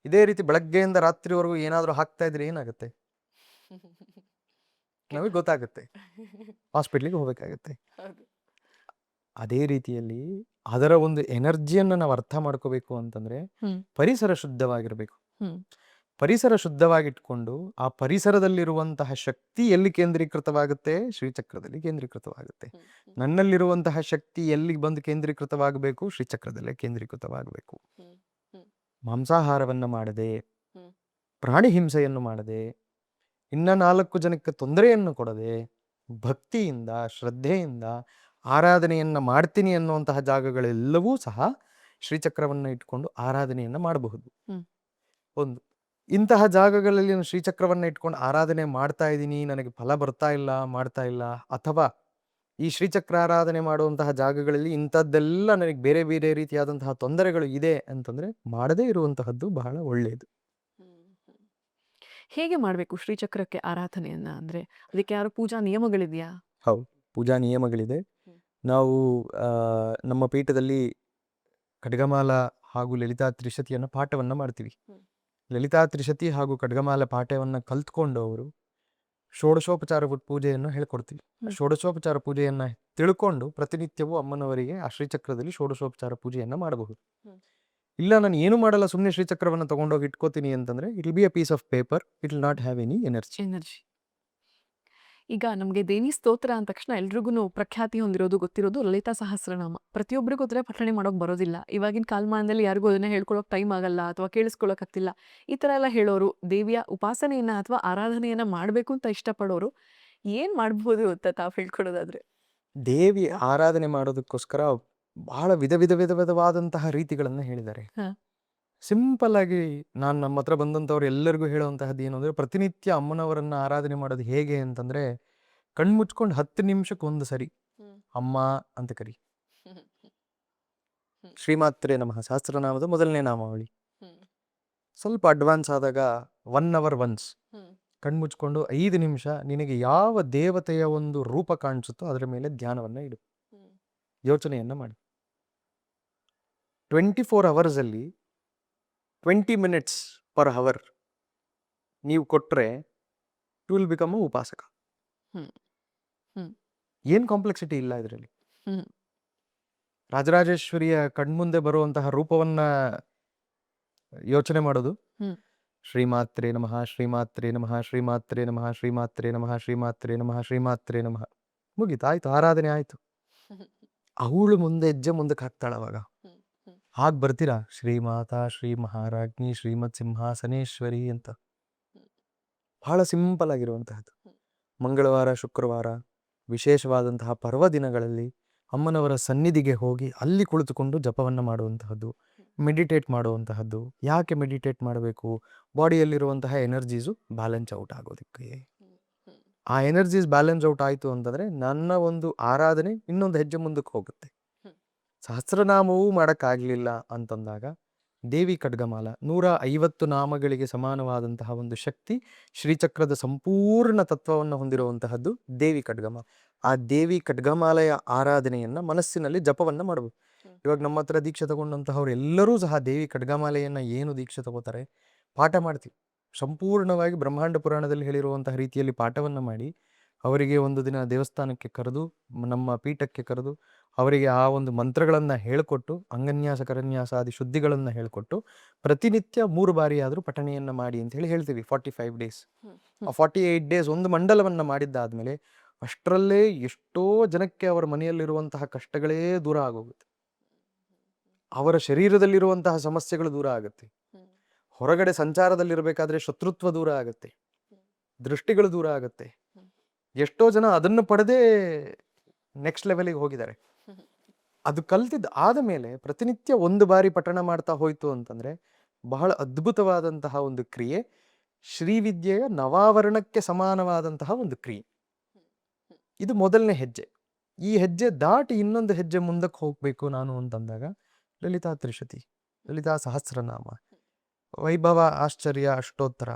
Speaker 1: ಇದೇ ರೀತಿ ಬೆಳಗ್ಗೆಯಿಂದ ರಾತ್ರಿವರೆಗೂ ಏನಾದ್ರೂ ಹಾಕ್ತಾ ಇದ್ರೆ ಏನಾಗುತ್ತೆ? ನಮಗೆ ಗೊತ್ತಾಗುತ್ತೆ, ಹಾಸ್ಪಿಟ್ಲಿಗೆ ಹೋಗ್ಬೇಕಾಗತ್ತೆ. ಅದೇ ರೀತಿಯಲ್ಲಿ ಅದರ ಒಂದು ಎನರ್ಜಿಯನ್ನು ನಾವು ಅರ್ಥ ಮಾಡ್ಕೋಬೇಕು ಅಂತಂದ್ರೆ ಪರಿಸರ ಶುದ್ಧವಾಗಿರ್ಬೇಕು. ಪರಿಸರ ಶುದ್ಧವಾಗಿಟ್ಕೊಂಡು ಆ ಪರಿಸರದಲ್ಲಿರುವಂತಹ ಶಕ್ತಿ ಎಲ್ಲಿ ಕೇಂದ್ರೀಕೃತವಾಗುತ್ತೆ? ಶ್ರೀಚಕ್ರದಲ್ಲಿ ಕೇಂದ್ರೀಕೃತವಾಗುತ್ತೆ. ನನ್ನಲ್ಲಿರುವಂತಹ ಶಕ್ತಿ ಎಲ್ಲಿ ಬಂದು ಕೇಂದ್ರೀಕೃತವಾಗಬೇಕು? ಶ್ರೀಚಕ್ರದಲ್ಲೇ ಕೇಂದ್ರೀಕೃತವಾಗಬೇಕು. ಮಾಂಸಾಹಾರವನ್ನ ಮಾಡದೆ, ಪ್ರಾಣಿ ಹಿಂಸೆಯನ್ನು ಮಾಡದೆ, ಇನ್ನ 4 ಜನಕ್ಕೆ ತೊಂದರೆಯನ್ನು ಕೊಡದೆ, ಭಕ್ತಿಯಿಂದ ಶ್ರದ್ಧೆಯಿಂದ ಆರಾಧನೆಯನ್ನ ಮಾಡ್ತೀನಿ ಅನ್ನುವಂತಹ ಜಾಗಗಳೆಲ್ಲವೂ ಸಹ ಶ್ರೀಚಕ್ರವನ್ನ ಇಟ್ಕೊಂಡು ಆರಾಧನೆಯನ್ನ ಮಾಡಬಹುದು. ಒಂದು ಇಂತಹ ಜಾಗಗಳಲ್ಲಿ ನಾನು ಶ್ರೀಚಕ್ರವನ್ನ ಇಟ್ಕೊಂಡು ಆರಾಧನೆ ಮಾಡ್ತಾ ಇದ್ದೀನಿ, ನನಗೆ ಫಲ ಬರ್ತಾ ಇಲ್ಲ, ಮಾಡ್ತಾ ಇಲ್ಲ, ಅಥವಾ ಈ ಶ್ರೀಚಕ್ರ ಆರಾಧನೆ ಮಾಡುವಂತಹ ಜಾಗಗಳಲ್ಲಿ ಇಂಥದ್ದೆಲ್ಲ ನನಗೆ ಬೇರೆ ಬೇರೆ ರೀತಿಯಾದಂತಹ ತೊಂದರೆಗಳು ಇದೆ ಅಂತಂದ್ರೆ ಮಾಡದೇ ಇರುವಂತಹದ್ದು ಬಹಳ ಒಳ್ಳೆಯದು.
Speaker 2: ಹೇಗೆ ಮಾಡಬೇಕು ಶ್ರೀಚಕ್ರಕ್ಕೆ ಆರಾಧನೆಯನ್ನ? ಅಂದ್ರೆ ಅದಕ್ಕೆ ಯಾರು ಪೂಜಾ ನಿಯಮಗಳಿದೆಯಾ?
Speaker 1: ಹೌದು, ಪೂಜಾ ನಿಯಮಗಳಿದೆ. ನಾವು ನಮ್ಮ ಪೀಠದಲ್ಲಿ ಖಡ್ಗಮಾಲ ಹಾಗೂ ಲಲಿತಾ ತ್ರಿಶತಿಯನ್ನ ಪಾಠವನ್ನ ಮಾಡ್ತೀವಿ. ಲಲಿತಾ ತ್ರಿಶತಿ ಹಾಗೂ ಖಡ್ಗಮಾಲ ಪಾಠವನ್ನ ಕಲ್ತ್ಕೊಂಡು ಅವರು ಷೋಡಶೋಪಚಾರ ಪೂಜೆಯನ್ನು ಹೇಳ್ಕೊಡ್ತೀವಿ. ಷೋಡಶೋಪಚಾರ ಪೂಜೆಯನ್ನ ತಿಳ್ಕೊಂಡು ಪ್ರತಿನಿತ್ಯವೂ ಅಮ್ಮನವರಿಗೆ ಆ ಶ್ರೀಚಕ್ರದಲ್ಲಿ ಷೋಡಶೋಪಚಾರ ಪೂಜೆಯನ್ನ ಮಾಡಬಹುದು. ಇಲ್ಲ, ನಾನು ಏನು ಮಾಡಲ್ಲ, ಸುಮ್ಮನೆ ಶ್ರೀಚಕ್ರವನ್ನು ತಗೊಂಡೋಗಿ ಇಟ್ಕೋತೀನಿ ಅಂತಂದ್ರೆ it will be a piece of paper, it will not have any energy.
Speaker 2: ಈಗ ನಮಗೆ ದೇವಿ ಸ್ತೋತ್ರ ಅಂದ ತಕ್ಷಣ ಎಲ್ರಿಗೂ ಪ್ರಖ್ಯಾತಿ ಹೊಂದಿರೋದು ಗೊತ್ತಿರೋದು ಲಲಿತಾ ಸಹಸ್ರನಾಮ. ಪ್ರತಿಯೊಬ್ಬರಿಗೂ ಅದರ ಪಠಣೆ ಮಾಡೋಕೆ ಬರೋದಿಲ್ಲ. ಇವಾಗಿನ ಕಾಲಮಾನದಲ್ಲಿ ಯಾರಿಗೂ ಅದನ್ನ ಹೇಳ್ಕೊಳ್ಳೋಕೆ ಟೈಮ್ ಆಗಲ್ಲ ಅಥವಾ ಕೇಳಿಸ್ಕೊಳ್ಳೋಕತ್ತಿಲ್ಲ. ಈ ಥರ ಎಲ್ಲ ಹೇಳೋರು, ದೇವಿಯ ಉಪಾಸನೆಯನ್ನ ಅಥವಾ ಆರಾಧನೆಯನ್ನ ಮಾಡಬೇಕು ಅಂತ ಇಷ್ಟಪಡೋರು ಏನ್ ಮಾಡ್ಬೋದು ಅಂತ ತಾವ್ ಹೇಳ್ಕೊಡೋದಾದ್ರೆ?
Speaker 1: ದೇವಿ ಆರಾಧನೆ ಮಾಡೋದಕ್ಕೋಸ್ಕರ ಬಹಳ ವಿಧವಾದಂತಹ ರೀತಿಗಳನ್ನ ಹೇಳಿದ್ದಾರೆ.
Speaker 2: ಹಾ.
Speaker 1: ಸಿಂಪಲ್ ಆಗಿ ನಾನು ನಮ್ಮ ಹತ್ರ ಬಂದಂಥವ್ರು ಎಲ್ಲರಿಗೂ ಹೇಳುವಂತಹದ್ದು ಏನು ಅಂದ್ರೆ, ಪ್ರತಿನಿತ್ಯ ಅಮ್ಮನವರನ್ನ ಆರಾಧನೆ ಮಾಡೋದು ಹೇಗೆ ಅಂತಂದ್ರೆ, ಕಣ್ಮುಚ್ಕೊಂಡು 10 ನಿಮಿಷಕ್ಕೆ ಒಂದು ಸರಿ ಅಮ್ಮ ಅಂತ ಕರಿ. ಶ್ರೀಮಾತ್ರೆ ನಮಃ ಸಹಸ್ರನಾಮದ ಮೊದಲನೇ ನಾಮಾವಳಿ. ಸ್ವಲ್ಪ ಅಡ್ವಾನ್ಸ್ ಆದಾಗ 1 ಅವರ್ ಒನ್ಸ್ ಕಣ್ಮುಚ್ಕೊಂಡು 5 ನಿಮಿಷ ನಿನಗೆ ಯಾವ ದೇವತೆಯ ಒಂದು ರೂಪ ಕಾಣಿಸುತ್ತೋ ಅದರ ಮೇಲೆ ಧ್ಯಾನವನ್ನ ಇಡು, ಯೋಚನೆಯನ್ನ ಮಾಡಿ. 24 ಅವರ್ಸ್ ಅಲ್ಲಿ 20 ಮಿನಿಟ್ಸ್ ಪರ್ ಅವರ್ ನೀವು ಕೊಟ್ರೆ ಯು ವಿಲ್ ಬಿಕಮ್ ಅ ಉಪಾಸಕ. ಏನ್ ಕಾಂಪ್ಲೆಕ್ಸಿಟಿ ಇಲ್ಲ ಇದರಲ್ಲಿ. ರಾಜರಾಜೇಶ್ವರಿಯ ಕಣ್ಮುಂದೆ ಬರುವಂತಹ ರೂಪವನ್ನ ಯೋಚನೆ ಮಾಡೋದು. ಶ್ರೀಮಾತ್ರೆ ನಮಃ ಶ್ರೀಮಾತ್ರೆ ನಮಃ ಶ್ರೀಮಾತ್ರೆ ನಮಃ ಶ್ರೀಮಾತ್ರೆ ನಮಃ ಶ್ರೀಮಾತ್ರೆ ನಮಃ ಶ್ರೀಮಾತ್ರೆ ನಮಃ. ಮುಗೀತು, ಆಯ್ತು, ಆರಾಧನೆ ಆಯ್ತು. ಅವಳು ಮುಂದೆ ಹೆಜ್ಜೆ ಮುಂದಕ್ಕೆ ಹಾಕ್ತಾಳ ಅವಾಗ. ಹಾಗೆ ಬರ್ತೀರಾ ಶ್ರೀಮಾತಾ ಶ್ರೀ ಮಹಾರಾಜ್ಞಿ ಶ್ರೀಮತ್ ಸಿಂಹಾಸನೇಶ್ವರಿ ಅಂತ. ಬಹಳ ಸಿಂಪಲ್ ಆಗಿರುವಂತಹದ್ದು. ಮಂಗಳವಾರ ಶುಕ್ರವಾರ ವಿಶೇಷವಾದಂತಹ ಪರ್ವ ದಿನಗಳಲ್ಲಿ ಅಮ್ಮನವರ ಸನ್ನಿಧಿಗೆ ಹೋಗಿ ಅಲ್ಲಿ ಕುಳಿತುಕೊಂಡು ಜಪವನ್ನು ಮಾಡುವಂತಹದ್ದು, ಮೆಡಿಟೇಟ್ ಮಾಡುವಂತಹದ್ದು. ಯಾಕೆ ಮೆಡಿಟೇಟ್ ಮಾಡಬೇಕು? ಬಾಡಿಯಲ್ಲಿರುವಂತಹ ಎನರ್ಜೀಸು ಬ್ಯಾಲೆನ್ಸ್ ಔಟ್ ಆಗೋದಕ್ಕೆ. ಆ ಎನರ್ಜೀಸ್ ಬ್ಯಾಲೆನ್ಸ್ ಔಟ್ ಆಯಿತು ಅಂತಂದರೆ ನನ್ನ ಒಂದು ಆರಾಧನೆ ಇನ್ನೊಂದು ಹೆಜ್ಜೆ ಮುಂದಕ್ಕೆ ಹೋಗುತ್ತೆ. ಸಹಸ್ರನಾಮವೂ ಮಾಡೋಕ್ಕಾಗಲಿಲ್ಲ ಅಂತಂದಾಗ ದೇವಿ ಖಡ್ಗಮಾಲ 150 ನಾಮಗಳಿಗೆ ಸಮಾನವಾದಂತಹ ಒಂದು ಶಕ್ತಿ, ಶ್ರೀಚಕ್ರದ ಸಂಪೂರ್ಣ ತತ್ವವನ್ನು ಹೊಂದಿರುವಂತಹದ್ದು ದೇವಿ ಖಡ್ಗಮಾಲ. ಆ ದೇವಿ ಖಡ್ಗಮಾಲೆಯ ಆರಾಧನೆಯನ್ನ ಮನಸ್ಸಿನಲ್ಲಿ ಜಪವನ್ನ ಮಾಡಬೇಕು. ಇವಾಗ ನಮ್ಮ ಹತ್ರ ದೀಕ್ಷೆ ತಗೊಂಡಂತಹವ್ರು ಎಲ್ಲರೂ ಸಹ ದೇವಿ ಖಡ್ಗಮಾಲೆಯನ್ನ ಏನು ದೀಕ್ಷೆ ತಗೋತಾರೆ, ಪಾಠ ಮಾಡ್ತೀವಿ. ಸಂಪೂರ್ಣವಾಗಿ ಬ್ರಹ್ಮಾಂಡ ಪುರಾಣದಲ್ಲಿ ಹೇಳಿರುವಂತಹ ರೀತಿಯಲ್ಲಿ ಪಾಠವನ್ನ ಮಾಡಿ ಅವರಿಗೆ ಒಂದು ದಿನ ದೇವಸ್ಥಾನಕ್ಕೆ ಕರೆದು, ನಮ್ಮ ಪೀಠಕ್ಕೆ ಕರೆದು ಅವರಿಗೆ ಆ ಒಂದು ಮಂತ್ರಗಳನ್ನು ಹೇಳಿಕೊಟ್ಟು, ಅಂಗನ್ಯಾಸ ಕರನ್ಯಾಸಾದಿ ಶುದ್ಧಿಗಳನ್ನು ಹೇಳಿಕೊಟ್ಟು ಪ್ರತಿನಿತ್ಯ 3 ಬಾರಿ ಆದರೂ ಪಠಣೆಯನ್ನು ಮಾಡಿ ಅಂತ ಹೇಳ್ತೀವಿ. 45 ಡೇಸ್, ಆ 48 ಡೇಸ್ ಒಂದು ಮಂಡಲವನ್ನು ಮಾಡಿದ್ದಾದ್ಮೇಲೆ ಅಷ್ಟರಲ್ಲೇ ಎಷ್ಟೋ ಜನಕ್ಕೆ ಅವರ ಮನೆಯಲ್ಲಿರುವಂತಹ ಕಷ್ಟಗಳೇ ದೂರ ಆಗೋಗುತ್ತೆ. ಅವರ ಶರೀರದಲ್ಲಿರುವಂತಹ ಸಮಸ್ಯೆಗಳು ದೂರ ಆಗುತ್ತೆ. ಹೊರಗಡೆ ಸಂಚಾರದಲ್ಲಿರಬೇಕಾದ್ರೆ ಶತ್ರುತ್ವ ದೂರ ಆಗುತ್ತೆ, ದೃಷ್ಟಿಗಳು ದೂರ ಆಗುತ್ತೆ. ಎಷ್ಟೋ ಜನ ಅದನ್ನು ಪಡೆದೇ ನೆಕ್ಸ್ಟ್ ಲೆವೆಲಿಗೆ ಹೋಗಿದ್ದಾರೆ. ಅದು ಕಲ್ತಿದ್ದು ಆದ ಮೇಲೆ ಪ್ರತಿನಿತ್ಯ 1 ಬಾರಿ ಪಠಣ ಮಾಡ್ತಾ ಹೋಯ್ತು ಅಂತಂದ್ರೆ ಬಹಳ ಅದ್ಭುತವಾದಂತಹ ಒಂದು ಕ್ರಿಯೆ, ಶ್ರೀವಿದ್ಯೆಯ ನವಾವರಣಕ್ಕೆ ಸಮಾನವಾದಂತಹ ಒಂದು ಕ್ರಿಯೆ. ಇದು ಮೊದಲನೇ ಹೆಜ್ಜೆ. ಈ ಹೆಜ್ಜೆ ದಾಟಿ ಇನ್ನೊಂದು ಹೆಜ್ಜೆ ಮುಂದಕ್ಕೆ ಹೋಗ್ಬೇಕು ನಾನು ಅಂತಂದಾಗ ಲಲಿತಾ ತ್ರಿಶತಿ, ಲಲಿತಾ ಸಹಸ್ರನಾಮ, ವೈಭವ ಆಶ್ಚರ್ಯ ಅಷ್ಟೋತ್ತರ,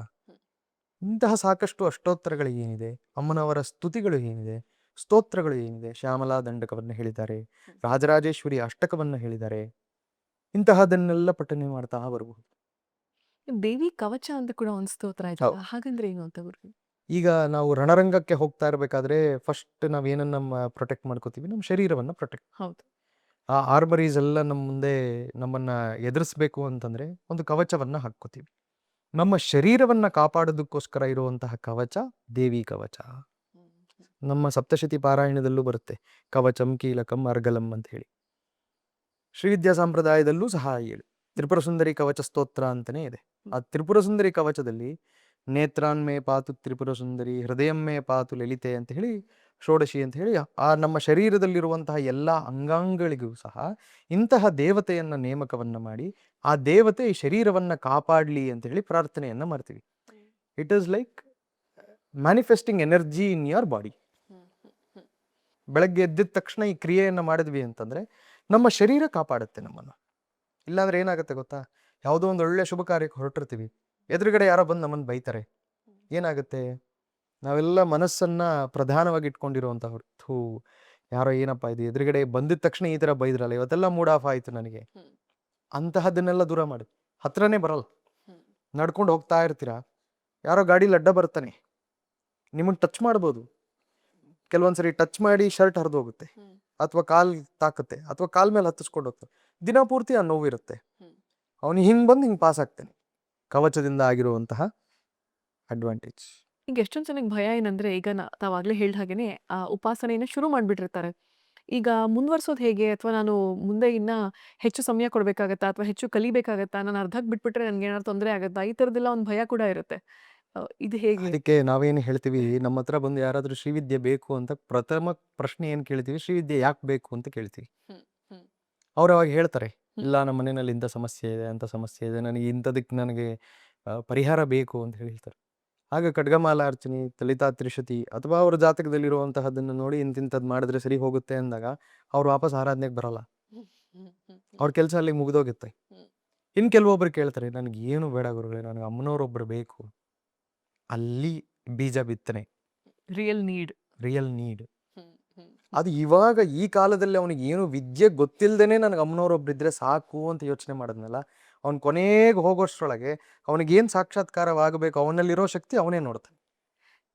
Speaker 1: ಇಂತಹ ಸಾಕಷ್ಟು ಅಷ್ಟೋತ್ತರಗಳು ಏನಿದೆ, ಅಮ್ಮನವರ ಸ್ತುತಿಗಳು ಏನಿದೆ, ಸ್ತೋತ್ರಗಳು ಏನಿದೆ, ಶ್ಯಾಮಲಾ ದಂಡಕವನ್ನು ಹೇಳಿದ್ದಾರೆ, ರಾಜರಾಜೇಶ್ವರಿ ಅಷ್ಟಕವನ್ನು ಹೇಳಿದ್ದಾರೆ. ಇಂತಹದನ್ನೆಲ್ಲ ಪಠನೆ ಮಾಡ್ತಾ ಬರಬಹುದು.
Speaker 2: ದೇವಿ ಕವಚ ಅಂತ ಕೂಡ ಒಂದು ಸ್ತೋತ್ರ ಆಯ್ತಲ್ಲ, ಹಾಗಂದ್ರೆ ಏನು ಅಂತ ಗುರು?
Speaker 1: ಈಗ ನಾವು ರಣರಂಗಕ್ಕೆ ಹೋಗ್ತಾ ಇರಬೇಕಾದ್ರೆ ಫಸ್ಟ್ ನಾವೇನನ್ನ ಪ್ರೊಟೆಕ್ಟ್ ಮಾಡ್ಕೋತೀವಿ, ನಮ್ಮ ಶರೀರವನ್ನ ಪ್ರೊಟೆಕ್ಟ್.
Speaker 2: ಹೌದು.
Speaker 1: ಆ ಆರ್ಮರೀಸ್ ಎಲ್ಲ ನಮ್ಮ ಮುಂದೆ ನಮ್ಮನ್ನ ಎದುರಿಸ್ಬೇಕು ಅಂತಂದ್ರೆ ಒಂದು ಕವಚವನ್ನ ಹಾಕ್ಕೋತೀವಿ. ನಮ್ಮ ಶರೀರವನ್ನ ಕಾಪಾಡೋದಕ್ಕೋಸ್ಕರ ಇರುವಂತಹ ಕವಚ ದೇವಿ ಕವಚ. ನಮ್ಮ ಸಪ್ತಶತಿ ಪಾರಾಯಣದಲ್ಲೂ ಬರುತ್ತೆ, ಕವಚಂ ಕೀಲಕಂ ಅರ್ಗಲಂ ಅಂತ ಹೇಳಿ. ಶ್ರೀವಿದ್ಯಾ ಸಂಪ್ರದಾಯದಲ್ಲೂ ಸಹ ಹೇಳಿ ತ್ರಿಪುರ ಸುಂದರಿ ಕವಚ ಸ್ತೋತ್ರ ಅಂತಾನೆ ಇದೆ. ಆ ತ್ರಿಪುರ ಸುಂದರಿ ಕವಚದಲ್ಲಿ ನೇತ್ರಾನ್ಮೇ ಪಾತು ತ್ರಿಪುರ ಸುಂದರಿ, ಹೃದಯಮ್ಮೇ ಪಾತು ಲಲಿತೆ ಅಂತ ಹೇಳಿ, ಷೋಡಶಿ ಅಂತ ಹೇಳಿ ಆ ನಮ್ಮ ಶರೀರದಲ್ಲಿರುವಂತಹ ಎಲ್ಲ ಅಂಗಾಂಗಗಳಿಗೂ ಸಹ ಇಂತಹ ದೇವತೆಯನ್ನ ನೇಮಕವನ್ನ ಮಾಡಿ ಆ ದೇವತೆ ಈ ಶರೀರವನ್ನ ಕಾಪಾಡಲಿ ಅಂತ ಹೇಳಿ ಪ್ರಾರ್ಥನೆಯನ್ನ ಮಾಡ್ತೀವಿ. It is like manifesting energy in your body. ಬೆಳಗ್ಗೆ ಎದ್ದಿದ ತಕ್ಷಣ ಈ ಕ್ರಿಯೆಯನ್ನ ಮಾಡಿದ್ವಿ ಅಂತಂದ್ರೆ ನಮ್ಮ ಶರೀರ ಕಾಪಾಡುತ್ತೆ ನಮ್ಮನ್ನು. ಇಲ್ಲಾಂದ್ರೆ ಏನಾಗುತ್ತೆ ಗೊತ್ತಾ, ಯಾವುದೋ ಒಂದು ಒಳ್ಳೆ ಶುಭ ಕಾರ್ಯಕ್ಕೆ ಹೊರಟಿರ್ತೀವಿ, ಎದುರುಗಡೆ ಯಾರೋ ಬಂದು ನಮ್ಮನ್ನು ಬೈತಾರೆ, ಏನಾಗುತ್ತೆ? ನಾವೆಲ್ಲ ಮನಸ್ಸನ್ನ ಪ್ರಧಾನವಾಗಿ ಇಟ್ಕೊಂಡಿರುವಂತ ಹೊರತು ಯಾರೋ ಏನಪ್ಪ ಇದು ಎದುರುಗಡೆ ಬಂದಿದ ತಕ್ಷಣ ಈ ತರ ಬೈದ್ರಲ್ಲ, ಇವತ್ತೆಲ್ಲ ಮೂಡ್ ಆಫ್ ಆಯ್ತು ನನಗೆ, ಅಂತಹದನ್ನೆಲ್ಲ ದೂರ ಮಾಡಿ. ಹತ್ರನೇ ಬರಲ್ಲ, ನಡ್ಕೊಂಡು ಹೋಗ್ತಾ ಇರ್ತೀರಾ, ಯಾರೋ ಗಾಡಿಲಿ ಅಡ್ಡ ಬರ್ತಾನೆ, ನಿಮಗೆ ಟಚ್ ಮಾಡ್ಬೋದು. ಕೆಲವೊಂದ್ಸರಿ ಟಚ್ ಮಾಡಿ ಶರ್ಟ್ ಹರಿದು ಹೋಗುತ್ತೆ, ಅಥವಾ ಕಾಲ್ ತಾಕತ್ತೆ, ಅಥವಾ ಕಾಲ್ ಮೇಲೆ ಹತ್ತಿಸ್ಕೊಂಡು ಹೋಗ್ತಾರೆ. ದಿನ ಪೂರ್ತಿ ಆ ನೋವಿರುತ್ತೆ. ಅವನು ಹಿಂಗ್ ಬಂದು ಹಿಂಗ್ ಪಾಸ್ ಆಗ್ತಾನೆ. ಕವಚದಿಂದ ಆಗಿರುವಂತಹ ಅಡ್ವಾಂಟೇಜ್.
Speaker 2: ಈಗ ಎಷ್ಟೊಂದು ಜನಕ್ಕೆ ಭಯ ಏನಂದ್ರೆ, ಈಗ ತಾವಾಗ್ಲೇ ಹೇಳ್ದ ಹಾಗೇನೆ ಆ ಉಪಾಸನೆಯನ್ನ ಶುರು ಮಾಡ್ಬಿಟ್ಟಿರ್ತಾರೆ. ಈಗ ಮುಂದುವರ್ಸೋದು ಹೇಗೆ? ಅಥವಾ ನಾನು ಮುಂದೆ ಇನ್ನ ಹೆಚ್ಚು ಸಮಯ ಕೊಡ್ಬೇಕಾಗತ್ತಾ? ಅಥವಾ ಹೆಚ್ಚು ಕಲಿಬೇಕಾಗತ್ತಾ? ನಾನು ಅರ್ಧಕ್ಕೆ ಬಿಟ್ಬಿಟ್ರೆ ನನ್ಗೆ ಏನಾದ್ರು ತೊಂದರೆ ಆಗತ್ತಾ? ಈ ಥರದ್ದೆಲ್ಲ ಒಂದು ಭಯ ಕೂಡ ಇರುತ್ತೆ. ಇದು ಹೇಗೆ?
Speaker 1: ಅದಕ್ಕೆ ನಾವೇನು ಹೇಳ್ತೀವಿ, ನಮ್ಮ ಹತ್ರ ಬಂದು ಯಾರಾದ್ರೂ ಶ್ರೀವಿದ್ಯೆ ಬೇಕು ಅಂತ ಪ್ರಥಮ ಪ್ರಶ್ನೆ ಏನ್ ಕೇಳ್ತೀವಿ, ಶ್ರೀವಿದ್ಯೆ ಯಾಕೆ ಬೇಕು ಅಂತ ಕೇಳ್ತೀವಿ.
Speaker 2: ಹ್ಮ್, ಹ್ಮ್,
Speaker 1: ಅವ್ರು ಅವಾಗ ಹೇಳ್ತಾರೆ,
Speaker 2: ಹ್ಮ್.
Speaker 1: ಇಲ್ಲ ನಮ್ಮ ಮನೆಯಲ್ಲಿ ಇಂಥ ಸಮಸ್ಯೆ ಇದೆ, ಅಂತ ಸಮಸ್ಯೆ ಇದೆ, ನನಗೆ ಇಂಥದಕ್ಕೆ ನನಗೆ ಪರಿಹಾರ ಬೇಕು ಅಂತ ಹೇಳ್ತಾರೆ. ಆಗ ಖಡ್ಗಮಾಲಾರ್ಚನೆ, ಲಲಿತಾ ತ್ರಿಶತಿ ಅಥವಾ ಅವ್ರ ಜಾತಕದಲ್ಲಿರುವಂತಹದನ್ನು ನೋಡಿ ಇಂತಿಂಥದ್ದು ಮಾಡಿದ್ರೆ ಸರಿ ಹೋಗುತ್ತೆ ಅಂದಾಗ ಅವ್ರು ವಾಪಸ್ ಆರಾಧನೆಗೆ ಬರಲ್ಲ.
Speaker 2: ಹ್ಮ್, ಹ್ಮ್, ಹ್ಮ್,
Speaker 1: ಅವ್ರ ಕೆಲಸ ಅಲ್ಲಿಗೆ ಮುಗ್ದೋಗುತ್ತೆ.
Speaker 2: ಹ್ಮ್.
Speaker 1: ಇನ್ನು ಕೆಲವೊಬ್ರು ಕೇಳ್ತಾರೆ, ನನಗೆ ಏನು ಬೇಡ ಗುರುಗಳೇ, ನನಗೆ ಅಮ್ಮನವರೊಬ್ರು ಬೇಕು. ಅಲ್ಲಿ ಬೀಜ ಬಿತ್ತನೆ,
Speaker 2: real need.
Speaker 1: Real need.
Speaker 2: Hmm, hmm,
Speaker 1: ಅದು ಇವಾಗ ಈ ಕಾಲದಲ್ಲಿ ಅವನಿಗೆ ಏನು ವಿದ್ಯೆ ಗೊತ್ತಿಲ್ಲದೇನೆ ನನಗೆ ಅಮ್ಮನವರೊಬ್ರು ಇದ್ರೆ ಸಾಕು ಅಂತ ಯೋಚನೆ ಮಾಡಿದ್ನಲ್ಲ, ಅವ್ನು ಕೊನೆಗೆ ಹೋಗೋಷ್ಟ್ರೊಳಗೆ ಅವನಿಗೇನು ಸಾಕ್ಷಾತ್ಕಾರವಾಗಬೇಕು, ಅವನಲ್ಲಿರೋ ಶಕ್ತಿ ಅವನೇ ನೋಡ್ತಾನೆ.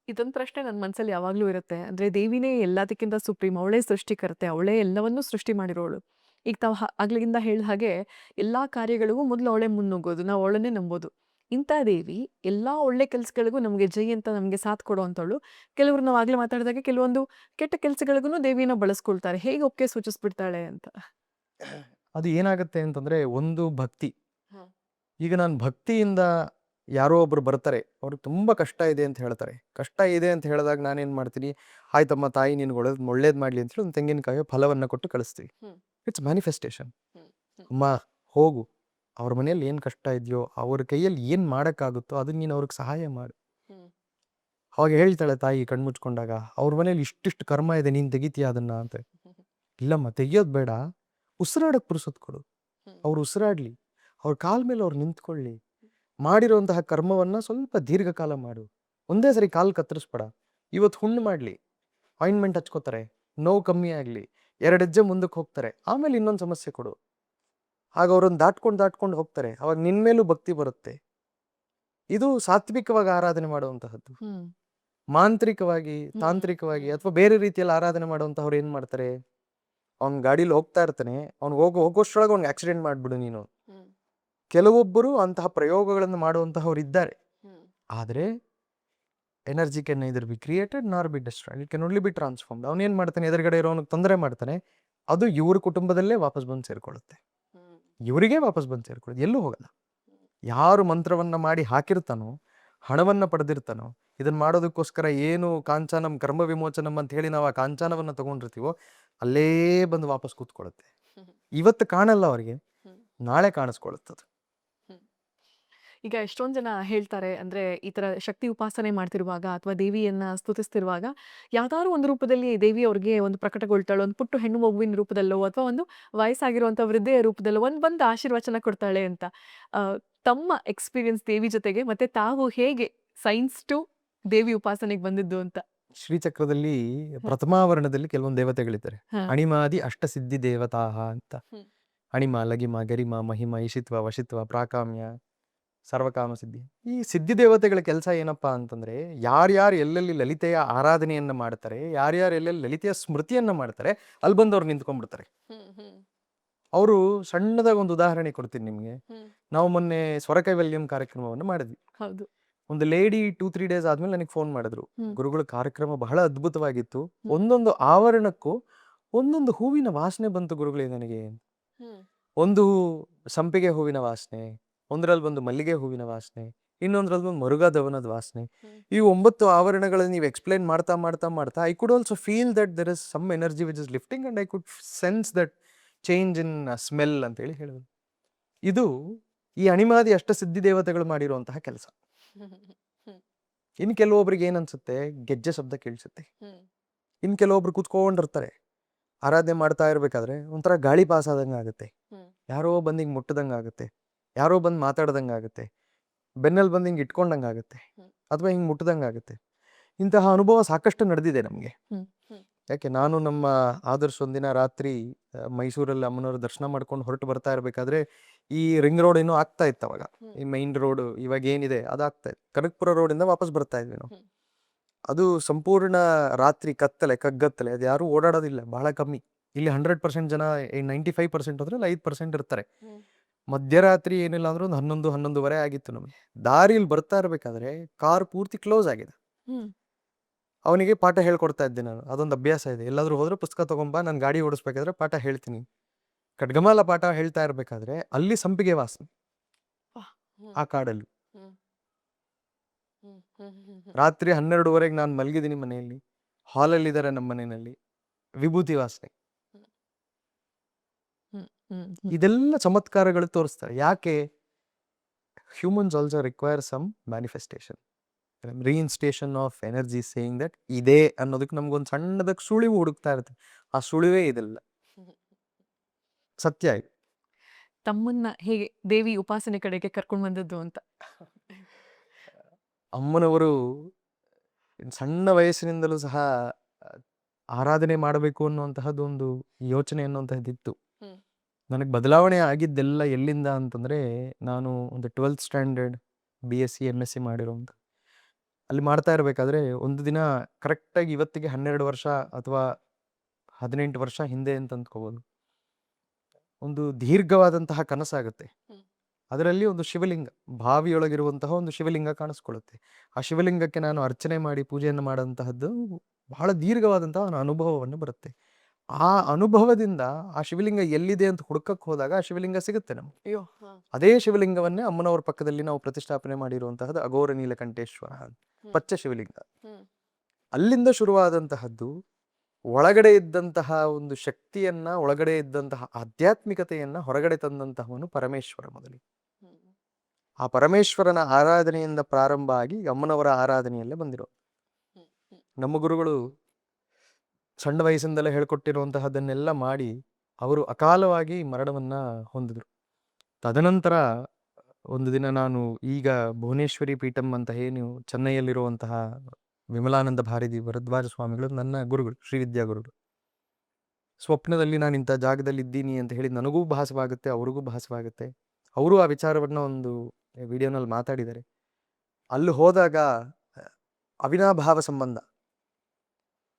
Speaker 2: ಇದೊಂದು ಪ್ರಶ್ನೆ ನನ್ನ ಮನಸ್ಸಲ್ಲಿ ಯಾವಾಗಲೂ ಇರುತ್ತೆ. ಅಂದ್ರೆ ದೇವಿನೇ ಎಲ್ಲದಕ್ಕಿಂತ ಸುಪ್ರೀಂ, ಅವಳೇ ಸೃಷ್ಟಿಕರ್ತೆ, ಅವಳೇ ಎಲ್ಲವನ್ನೂ ಸೃಷ್ಟಿ ಮಾಡಿರೋಳು. ಈಗ ತಾವು ಆಗ್ಲಿಂದ ಹೇಳಿದ ಹಾಗೆ ಎಲ್ಲಾ ಕಾರ್ಯಗಳಿಗೂ ಮೊದಲು ಅವಳೇ ಮುನ್ನುಗ್ಗೋದು, ನಾವು ಅವಳನ್ನೇ ನಂಬೋದು. ಇಂಥ ದೇವಿ ಎಲ್ಲಾ ಒಳ್ಳೆ ಕೆಲ್ಸಗಳಿಗೂ ನಮಗೆ ಜೈ ಅಂತ ನಮಗೆ ಸಾಥ್ ಕೊಡೋ ಅಂಥವಳು. ಕೆಲವರು ನಾವು ಆಗ್ಲೇ ಮಾತಾಡಿದಾಗೆ ಕೆಲವೊಂದು ಕೆಟ್ಟ ಕೆಲ್ಸಗಳಿಗೂ ದೇವಿನ ಬಳಸ್ಕೊಳ್ತಾರೆ. ಹೇಗೆ ಒಪ್ಪಿಗೆ ಸೂಚಿಸ್ಬಿಡ್ತಾಳೆ ಅಂತ.
Speaker 1: ಅದು ಏನಾಗುತ್ತೆ ಅಂತಂದ್ರೆ, ಒಂದು ಭಕ್ತಿ.
Speaker 2: ಹ.
Speaker 1: ಈಗ ನಾನು ಭಕ್ತಿಯಿಂದ ಯಾರೋ ಒಬ್ರು ಬರ್ತಾರೆ, ಅವ್ರಿಗೆ ತುಂಬ ಕಷ್ಟ ಇದೆ ಅಂತ ಹೇಳ್ತಾರೆ. ಕಷ್ಟ ಇದೆ ಅಂತ ಹೇಳಿದಾಗ ನಾನೇನು ಮಾಡ್ತೀನಿ, ಆಯ್ತಮ್ಮ ತಾಯಿ ನಿನ್ಗೆ ಒಳ್ಳೇದು ಮಾಡಲಿ ಅಂತೇಳಿ ಒಂದು ತೆಂಗಿನಕಾಯಿ ಫಲವನ್ನು ಕೊಟ್ಟು ಕಳಿಸ್ತೀವಿ.
Speaker 2: ಹ್ಮ್.
Speaker 1: It's manifestation.
Speaker 2: ಹ್ಮ್, ಹ್ಮ್,
Speaker 1: ಅಮ್ಮ ಹೋಗು, ಅವ್ರ ಮನೆಯಲ್ಲಿ ಏನು ಕಷ್ಟ ಇದೆಯೋ, ಅವ್ರ ಕೈಯಲ್ಲಿ ಏನು ಮಾಡೋಕ್ಕಾಗುತ್ತೋ ಅದನ್ನ ನೀನು ಅವ್ರಿಗೆ ಸಹಾಯ ಮಾಡು.
Speaker 2: ಹ್ಮ್,
Speaker 1: ಅವಾಗ ಹೇಳ್ತಾಳೆ ತಾಯಿ ಕಣ್ಮುಚ್ಕೊಂಡಾಗ, ಅವ್ರ ಮನೇಲಿ ಇಷ್ಟಿಷ್ಟು ಕರ್ಮ ಇದೆ, ನೀನು ತೆಗಿತೀಯ ಅದನ್ನ ಅಂತ.
Speaker 2: ಹ್ಮ್,
Speaker 1: ಇಲ್ಲಮ್ಮ ತೆಗಿಯೋದು ಬೇಡ, ಉಸಿರಾಡಕ್ಕೆ ಪುರುಸೊತ್ತು ಕೊಡು.
Speaker 2: ಹ್ಮ್.
Speaker 1: ಅವ್ರು ಉಸಿರಾಡ್ಲಿ, ಅವ್ರ ಕಾಲ ಮೇಲೆ ಅವ್ರು ನಿಂತ್ಕೊಳ್ಳಿ, ಮಾಡಿರುವಂತಹ ಕರ್ಮವನ್ನ ಸ್ವಲ್ಪ ದೀರ್ಘಕಾಲ ಮಾಡು. ಒಂದೇ ಸರಿ ಕಾಲು ಕತ್ತರಿಸ್ಬೇಡ. ಇವತ್ತು ಹುಣ್ಣು ಮಾಡಲಿ, ಆಯಿಂಟ್ಮೆಂಟ್ ಹಚ್ಕೋತಾರೆ, ನೋವು ಕಮ್ಮಿ ಆಗಲಿ, 2 ಹೆಜ್ಜೆ ಮುಂದಕ್ಕೆ ಹೋಗ್ತಾರೆ, ಆಮೇಲೆ ಇನ್ನೊಂದು ಸಮಸ್ಯೆ ಕೊಡು. ಆಗ ಅವ್ರನ್ನ ದಾಟ್ಕೊಂಡು ಹೋಗ್ತಾರೆ. ಅವಾಗ ನಿನ್ ಮೇಲೂ ಭಕ್ತಿ ಬರುತ್ತೆ. ಇದು ಸಾತ್ವಿಕವಾಗಿ ಆರಾಧನೆ ಮಾಡುವಂತಹದ್ದು.
Speaker 2: ಹ್ಮ್.
Speaker 1: ಮಾಂತ್ರಿಕವಾಗಿ, ತಾಂತ್ರಿಕವಾಗಿ ಅಥವಾ ಬೇರೆ ರೀತಿಯಲ್ಲಿ ಆರಾಧನೆ ಮಾಡುವಂತವ್ರು ಏನ್ ಮಾಡ್ತಾರೆ, ಅವ್ನ ಗಾಡಿಲಿ ಹೋಗ್ತಾ ಇರ್ತಾನೆ, ಅವ್ನು ಹೋಗೋಷ್ಟ್ರೊಳಗೆ ಅವ್ನಿಗೆ ಆಕ್ಸಿಡೆಂಟ್ ಮಾಡ್ಬಿಡು ನೀನು.
Speaker 2: ಹ್ಮ್,
Speaker 1: ಕೆಲವೊಬ್ಬರು ಅಂತಹ ಪ್ರಯೋಗಗಳನ್ನು ಮಾಡುವಂತಹವ್ರು ಇದ್ದಾರೆ.
Speaker 2: ಹ್ಮ್,
Speaker 1: ಆದರೆ energy can neither be created nor B destroyed, it can only be transformed. ಅವನೇನ್ ಮಾಡ್ತಾನೆ, ಎದುರುಗಡೆ ಇರೋನಿಗೆ ತೊಂದರೆ ಮಾಡ್ತಾನೆ, ಅದು ಇವ್ರ ಕುಟುಂಬದಲ್ಲೇ ವಾಪಸ್ ಬಂದು ಸೇರ್ಕೊಳ್ಳುತ್ತೆ.
Speaker 2: ಹ್ಮ್,
Speaker 1: ಇವರಿಗೆ ವಾಪಸ್ ಬಂದು ಸೇರ್ಕೊಳ್ಳೋದು, ಎಲ್ಲೂ ಹೋಗಲ್ಲ. ಯಾರು ಮಂತ್ರವನ್ನ ಮಾಡಿ ಹಾಕಿರ್ತಾನೋ, ಹಣವನ್ನ ಪಡೆದಿರ್ತಾನೋ, ಇದನ್ನ ಮಾಡೋದಕ್ಕೋಸ್ಕರ ಏನು ಕಾಂಚಾನಂ ಕರ್ಮ ವಿಮೋಚನಂ ಅಂತ ಹೇಳಿ ನಾವು ಆ ಕಾಂಚಾನವನ್ನ ತಗೊಂಡಿರ್ತೀವೋ, ಅಲ್ಲೇ ಬಂದು ವಾಪಸ್ ಕೂತ್ಕೊಳ್ಳುತ್ತೆ.
Speaker 2: ಹ್ಮ್,
Speaker 1: ಇವತ್ತು ಕಾಣಲ್ಲ ಅವರಿಗೆ,
Speaker 2: ಹ್ಮ್.
Speaker 1: ನಾಳೆ ಕಾಣಿಸ್ಕೊಳ್ಳುತ್ತದೆ.
Speaker 2: ಈಗ ಎಷ್ಟೊಂದು ಜನ ಹೇಳ್ತಾರೆ, ಅಂದ್ರೆ ಈ ತರ ಶಕ್ತಿ ಉಪಾಸನೆ ಮಾಡ್ತಿರುವಾಗ ಅಥವಾ ದೇವಿಯನ್ನ ಸ್ತುತಿಸ್ತಿರುವಾಗ ಯಾವ್ದಾದ್ರು ಒಂದು ರೂಪದಲ್ಲಿ ದೇವಿ ಅವ್ರಿಗೆ ಒಂದು ಪ್ರಕಟಗೊಳ್ತಾಳೆ, ಒಂದು ಪುಟ್ಟು ಹೆಣ್ಣು ಮಗುವಿನ ರೂಪದಲ್ಲೋ ಅಥವಾ ಒಂದು ವಯಸ್ಸಾಗಿರುವಂತ ವೃದ್ಧೆಯ ರೂಪದಲ್ಲೋ ಒಂದು ಬಂದು ಆಶೀರ್ವಚನ ಕೊಡ್ತಾಳೆ ಅಂತ. ಆ, ತಮ್ಮ ಎಕ್ಸ್ಪೀರಿಯನ್ಸ್ ದೇವಿ ಜೊತೆಗೆ ಮತ್ತೆ ತಾವು ಹೇಗೆ ಸೈನ್ಸ್ ಟು ದೇವಿ ಉಪಾಸನೆಗೆ ಬಂದಿದ್ದು ಅಂತ.
Speaker 1: ಶ್ರೀಚಕ್ರದಲ್ಲಿ ಪ್ರಥಮಾವರಣದಲ್ಲಿ ಕೆಲವೊಂದು ದೇವತೆಗಳಿದ್ದಾರೆ.
Speaker 2: ಹ.
Speaker 1: ಅಣಿಮಾದಿ ಅಷ್ಟಸಿದ್ಧಿ ದೇವತಾಹ ಅಂತ.
Speaker 2: ಹ್ಮ್.
Speaker 1: ಅಣಿಮ, ಲಗಿಮ, ಗರಿಮ, ಮಹಿಮ, ಇಷಿತ್ವ, ವಶಿತ್ವ, ಪ್ರಾಕಾಮ್ಯ, ಸರ್ವಕಾಮ ಸಿದ್ಧಿ. ಈ ಸಿದ್ಧಿ ದೇವತೆಗಳ ಕೆಲಸ ಏನಪ್ಪಾ ಅಂತಂದ್ರೆ, ಯಾರ್ಯಾರು ಎಲ್ಲೆಲ್ಲಿ ಲಲಿತೆಯ ಆರಾಧನೆಯನ್ನ ಮಾಡ್ತಾರೆ, ಯಾರ್ಯಾರು ಎಲ್ಲೆಲ್ಲಿ ಲಲಿತೆಯ ಸ್ಮೃತಿಯನ್ನ ಮಾಡ್ತಾರೆ, ಅಲ್ಲಿ ಬಂದು ಅವ್ರು ನಿಂತ್ಕೊಂಡ್ಬಿಡ್ತಾರೆ. ಅವರು ಸಣ್ಣದಾಗ ಒಂದು ಉದಾಹರಣೆ ಕೊಡ್ತೀನಿ ನಿಮ್ಗೆ. ನಾವು ಮೊನ್ನೆ ಸ್ವರಕೈವಲ್ಯಂ ಕಾರ್ಯಕ್ರಮವನ್ನು ಮಾಡಿದ್ವಿ.
Speaker 2: ಹೌದು.
Speaker 1: ಒಂದು ಲೇಡಿ 2-3 ಡೇಸ್ ಆದ್ಮೇಲೆ ನನಗೆ ಫೋನ್ ಮಾಡಿದ್ರು,
Speaker 2: ಹ್ಮ್.
Speaker 1: ಗುರುಗಳ ಕಾರ್ಯಕ್ರಮ ಬಹಳ ಅದ್ಭುತವಾಗಿತ್ತು, ಒಂದೊಂದು ಆವರಣಕ್ಕೂ ಒಂದೊಂದು ಹೂವಿನ ವಾಸನೆ ಬಂತು ಗುರುಗಳೇ ನನಗೆ. ಒಂದು ಸಂಪಿಗೆ ಹೂವಿನ ವಾಸನೆ, ಒಂದರಲ್ಲಿ ಬಂದು ಮಲ್ಲಿಗೆ ಹೂವಿನ ವಾಸನೆ, ಇನ್ನೊಂದ್ರಲ್ಲಿ ಬಂದು ಮರುಗಾದವನದ ವಾಸನೆ. ಈ 9 ಆವರಣಗಳನ್ನು ನೀವು ಎಕ್ಸ್ಪ್ಲೈನ್ ಮಾಡ್ತಾ ಮಾಡ್ತಾ ಮಾಡ್ತಾ I could also feel that there is some energy which is lifting and I could sense that change in smell ಅಂತ ಹೇಳಿ ಹೇಳಿದ್ರು. ಇದು ಈ ಅಣಿಮಾದಿ ಅಷ್ಟಸಿದ್ಧಿ ದೇವತೆಗಳು ಮಾಡಿರುವಂತಹ ಕೆಲಸ. ಇನ್ ಕೆಲವೊಬ್ರಿಗೆ ಏನನ್ಸುತ್ತೆ, ಗೆಜ್ಜೆ ಶಬ್ದ ಕೇಳಿಸುತ್ತೆ. ಇನ್ ಕೆಲವೊಬ್ರು ಕೂತ್ಕೊಂಡಿರ್ತಾರೆ, ಆರಾಧನೆ ಮಾಡ್ತಾ ಇರ್ಬೇಕಾದ್ರೆ ಒಂಥರ ಗಾಳಿ ಪಾಸ್ ಆದಂಗೆ ಆಗುತ್ತೆ, ಯಾರೋ ಬಂದು ಹಿಂಗೆ ಮುಟ್ಟದಂಗೆ ಆಗುತ್ತೆ, ಯಾರೋ ಬಂದು ಮಾತಾಡ್ದಂಗೆ ಆಗುತ್ತೆ, ಬೆನ್ನಲ್ಲಿ ಬಂದು ಹಿಂಗೆ ಇಟ್ಕೊಂಡಂಗೆ ಆಗುತ್ತೆ, ಅಥವಾ ಹಿಂಗೆ ಮುಟ್ಟದಂಗೆ ಆಗುತ್ತೆ. ಇಂತಹ ಅನುಭವ ಸಾಕಷ್ಟು ನಡೆದಿದೆ ನಮಗೆ. ಯಾಕೆ, ನಾನು ನಮ್ಮ ಆದರ್ಶ ಒಂದಿನ ರಾತ್ರಿ ಮೈಸೂರಲ್ಲಿ ಅಮ್ಮನವ್ರ ದರ್ಶನ ಮಾಡ್ಕೊಂಡು ಹೊರಟು ಬರ್ತಾ ಇರ್ಬೇಕಾದ್ರೆ ಈ ರಿಂಗ್ ರೋಡ್ ಏನೋ ಆಗ್ತಾ ಇತ್ತು ಅವಾಗ. ಈ ಮೈನ್ ರೋಡ್ ಇವಾಗ ಏನಿದೆ ಅದಾಗ್ತಾ ಇತ್ತು. ಕನಕಪುರ ರೋಡಿಂದ ವಾಪಸ್ ಬರ್ತಾ ಇದ್ವಿ ನಾವು. ಅದು ಸಂಪೂರ್ಣ ರಾತ್ರಿ ಕಗ್ಗತ್ತಲೆ, ಅದು ಯಾರು ಓಡಾಡೋದಿಲ್ಲ, ಬಹಳ ಕಮ್ಮಿ. ಇಲ್ಲಿ 100% ಜನ 95% ಅದ್ರಲ್ಲಿ 5% ಇರ್ತಾರೆ. ಮಧ್ಯರಾತ್ರಿ ಏನಿಲ್ಲ ಅಂದ್ರೆ ಒಂದು 11-11:30 ಆಗಿತ್ತು ನಮಗೆ. ದಾರಿಯಲ್ಲಿ ಬರ್ತಾ ಇರ್ಬೇಕಾದ್ರೆ ಕಾರ್ ಪೂರ್ತಿ ಕ್ಲೋಸ್ ಆಗಿದೆ. ಅವನಿಗೆ ಪಾಠ ಹೇಳ್ಕೊಡ್ತಾ ಇದ್ದೆ ನಾನು. ಅದೊಂದು ಅಭ್ಯಾಸ ಇದೆ, ಎಲ್ಲಾದ್ರೂ ಹೋದ್ರೆ ಪುಸ್ತಕ ತಗೊಂಬ, ನಾನು ಗಾಡಿ ಓಡಿಸ್ಬೇಕಾದ್ರೆ ಪಾಠ ಹೇಳ್ತೀನಿ. ಖಡ್ಗಮಾಲ ಪಾಠ ಹೇಳ್ತಾ ಇರ್ಬೇಕಾದ್ರೆ ಅಲ್ಲಿ ಸಂಪಿಗೆ ವಾಸನೆ ಆ ಕಾಡಲ್ಲಿ. ರಾತ್ರಿ 12:30ಗೆ ನಾನು ಮಲಗಿದ್ದೀನಿ ಮನೆಯಲ್ಲಿ, ಹಾಲಲ್ಲಿದ್ದಾರೆ ನಮ್ಮ ಮನೆಯಲ್ಲಿ, ವಿಭೂತಿ ವಾಸನೆ. ಇದೆಲ್ಲ ಚಮತ್ಕಾರಗಳು ತೋರಿಸ್ತಾರೆ. ಯಾಕೆ? Humans also require some manifestation, reinstation of energy, saying that ಇದೆ ಅನ್ನೋದಕ್ಕೆ ನಮ್ಗೊಂದು ಸಣ್ಣದಕ್ಕೆ ಸುಳಿವು ಹುಡುಕ್ತಾ ಇರುತ್ತೆ. ಆ ಸುಳಿವೇ ಇದೆಲ್ಲ. ಸತ್ಯ ಇದು.
Speaker 2: ತಮ್ಮನ್ನ ಹೇಗೆ ದೇವಿ ಉಪಾಸನೆ ಕಡೆಗೆ ಕರ್ಕೊಂಡು ಬಂದದ್ದು ಅಂತ.
Speaker 1: ಅಮ್ಮನವರು ಸಣ್ಣ ವಯಸ್ಸಿನಿಂದಲೂ ಸಹ ಆರಾಧನೆ ಮಾಡಬೇಕು ಅನ್ನುವಂತಹದ್ದು ಒಂದು ಯೋಚನೆ ಅನ್ನುವಂತಹದ್ದಿತ್ತು. ನನಗೆ ಬದಲಾವಣೆ ಆಗಿದ್ದೆಲ್ಲ ಎಲ್ಲಿಂದ ಅಂತಂದ್ರೆ, ನಾನು ಒಂದು 12th ಸ್ಟ್ಯಾಂಡರ್ಡ್ BSc MSc ಮಾಡಿರೋಂಥ ಅಲ್ಲಿ ಮಾಡ್ತಾ ಇರಬೇಕಾದ್ರೆ ಒಂದು ದಿನ ಕರೆಕ್ಟಾಗಿ ಇವತ್ತಿಗೆ 12 ವರ್ಷ ಅಥವಾ 18 ವರ್ಷ ಹಿಂದೆ ಅಂತ ಅಂದ್ಕೋಬೋದು, ಒಂದು ದೀರ್ಘವಾದಂತಹ ಕನಸಾಗುತ್ತೆ. ಅದರಲ್ಲಿ ಒಂದು ಶಿವಲಿಂಗ, ಬಾವಿಯೊಳಗಿರುವಂತಹ ಒಂದು ಶಿವಲಿಂಗ ಕಾಣಿಸ್ಕೊಳ್ಳುತ್ತೆ. ಆ ಶಿವಲಿಂಗಕ್ಕೆ ನಾನು ಅರ್ಚನೆ ಮಾಡಿ ಪೂಜೆಯನ್ನು ಮಾಡುವಂತಹದ್ದು ಬಹಳ ದೀರ್ಘವಾದಂತಹ ಒಂದು ಅನುಭವವನ್ನು ಬರುತ್ತೆ. ಆ ಅನುಭವದಿಂದ ಆ ಶಿವಲಿಂಗ ಎಲ್ಲಿದೆ ಅಂತ ಹುಡುಕಕ್ಕೆ ಹೋದಾಗ ಆ ಶಿವಲಿಂಗ ಸಿಗುತ್ತೆ ನಮ್ಗೆ.
Speaker 2: ಅಯ್ಯೋ.
Speaker 1: ಅದೇ ಶಿವಲಿಂಗವನ್ನೇ ಅಮ್ಮನವರ ಪಕ್ಕದಲ್ಲಿ ನಾವು ಪ್ರತಿಷ್ಠಾಪನೆ ಮಾಡಿರುವಂತಹದ್ದು ಅಘೋರ ನೀಲಕಂಠೇಶ್ವರ, ಪಚ್ಚ ಶಿವಲಿಂಗ. ಅಲ್ಲಿಂದ ಶುರುವಾದಂತಹದ್ದು ಒಳಗಡೆ ಇದ್ದಂತಹ ಒಂದು ಶಕ್ತಿಯನ್ನ, ಒಳಗಡೆ ಇದ್ದಂತಹ ಆಧ್ಯಾತ್ಮಿಕತೆಯನ್ನ ಹೊರಗಡೆ ತಂದಂತಹವನು ಪರಮೇಶ್ವರ ಮೊದಲಿಗೆ. ಆ ಪರಮೇಶ್ವರನ ಆರಾಧನೆಯಿಂದ ಪ್ರಾರಂಭ ಆಗಿ ಅಮ್ಮನವರ ಆರಾಧನೆಯಲ್ಲೇ ಬಂದಿರೋ ನಮ್ಮ ಗುರುಗಳು ಸಣ್ಣ ವಯಸ್ಸಿಂದಲೇ ಹೇಳ್ಕೊಟ್ಟಿರುವಂತಹದ್ದನ್ನೆಲ್ಲ ಮಾಡಿ ಅವರು ಅಕಾಲವಾಗಿ ಮರಣವನ್ನ ಹೊಂದಿದ್ರು. ತದನಂತರ ಒಂದು ದಿನ ನಾನು ಈಗ ಭುವನೇಶ್ವರಿ ಪೀಠಂ ಅಂತ ಏನು ಚೆನ್ನೈಯಲ್ಲಿರುವಂತಹ ವಿಮಲಾನಂದ ಭಾರತಿ ಭರದ್ವಾಜ ಸ್ವಾಮಿಗಳು ನನ್ನ ಗುರುಗಳು, ಶ್ರೀವಿದ್ಯಾ ಗುರುಗಳು. ಸ್ವಪ್ನದಲ್ಲಿ ನಾನು ಇಂಥ ಜಾಗದಲ್ಲಿ ಇದ್ದೀನಿ ಅಂತ ಹೇಳಿ ನನಗೂ ಭಾಸವಾಗುತ್ತೆ, ಅವ್ರಿಗೂ ಭಾಸವಾಗುತ್ತೆ. ಅವರು ಆ ವಿಚಾರವನ್ನು ಒಂದು ವಿಡಿಯೋನಲ್ಲಿ ಮಾತಾಡಿದ್ದಾರೆ. ಅಲ್ಲಿ ಹೋದಾಗ ಅವಿನಾಭಾವ ಸಂಬಂಧ,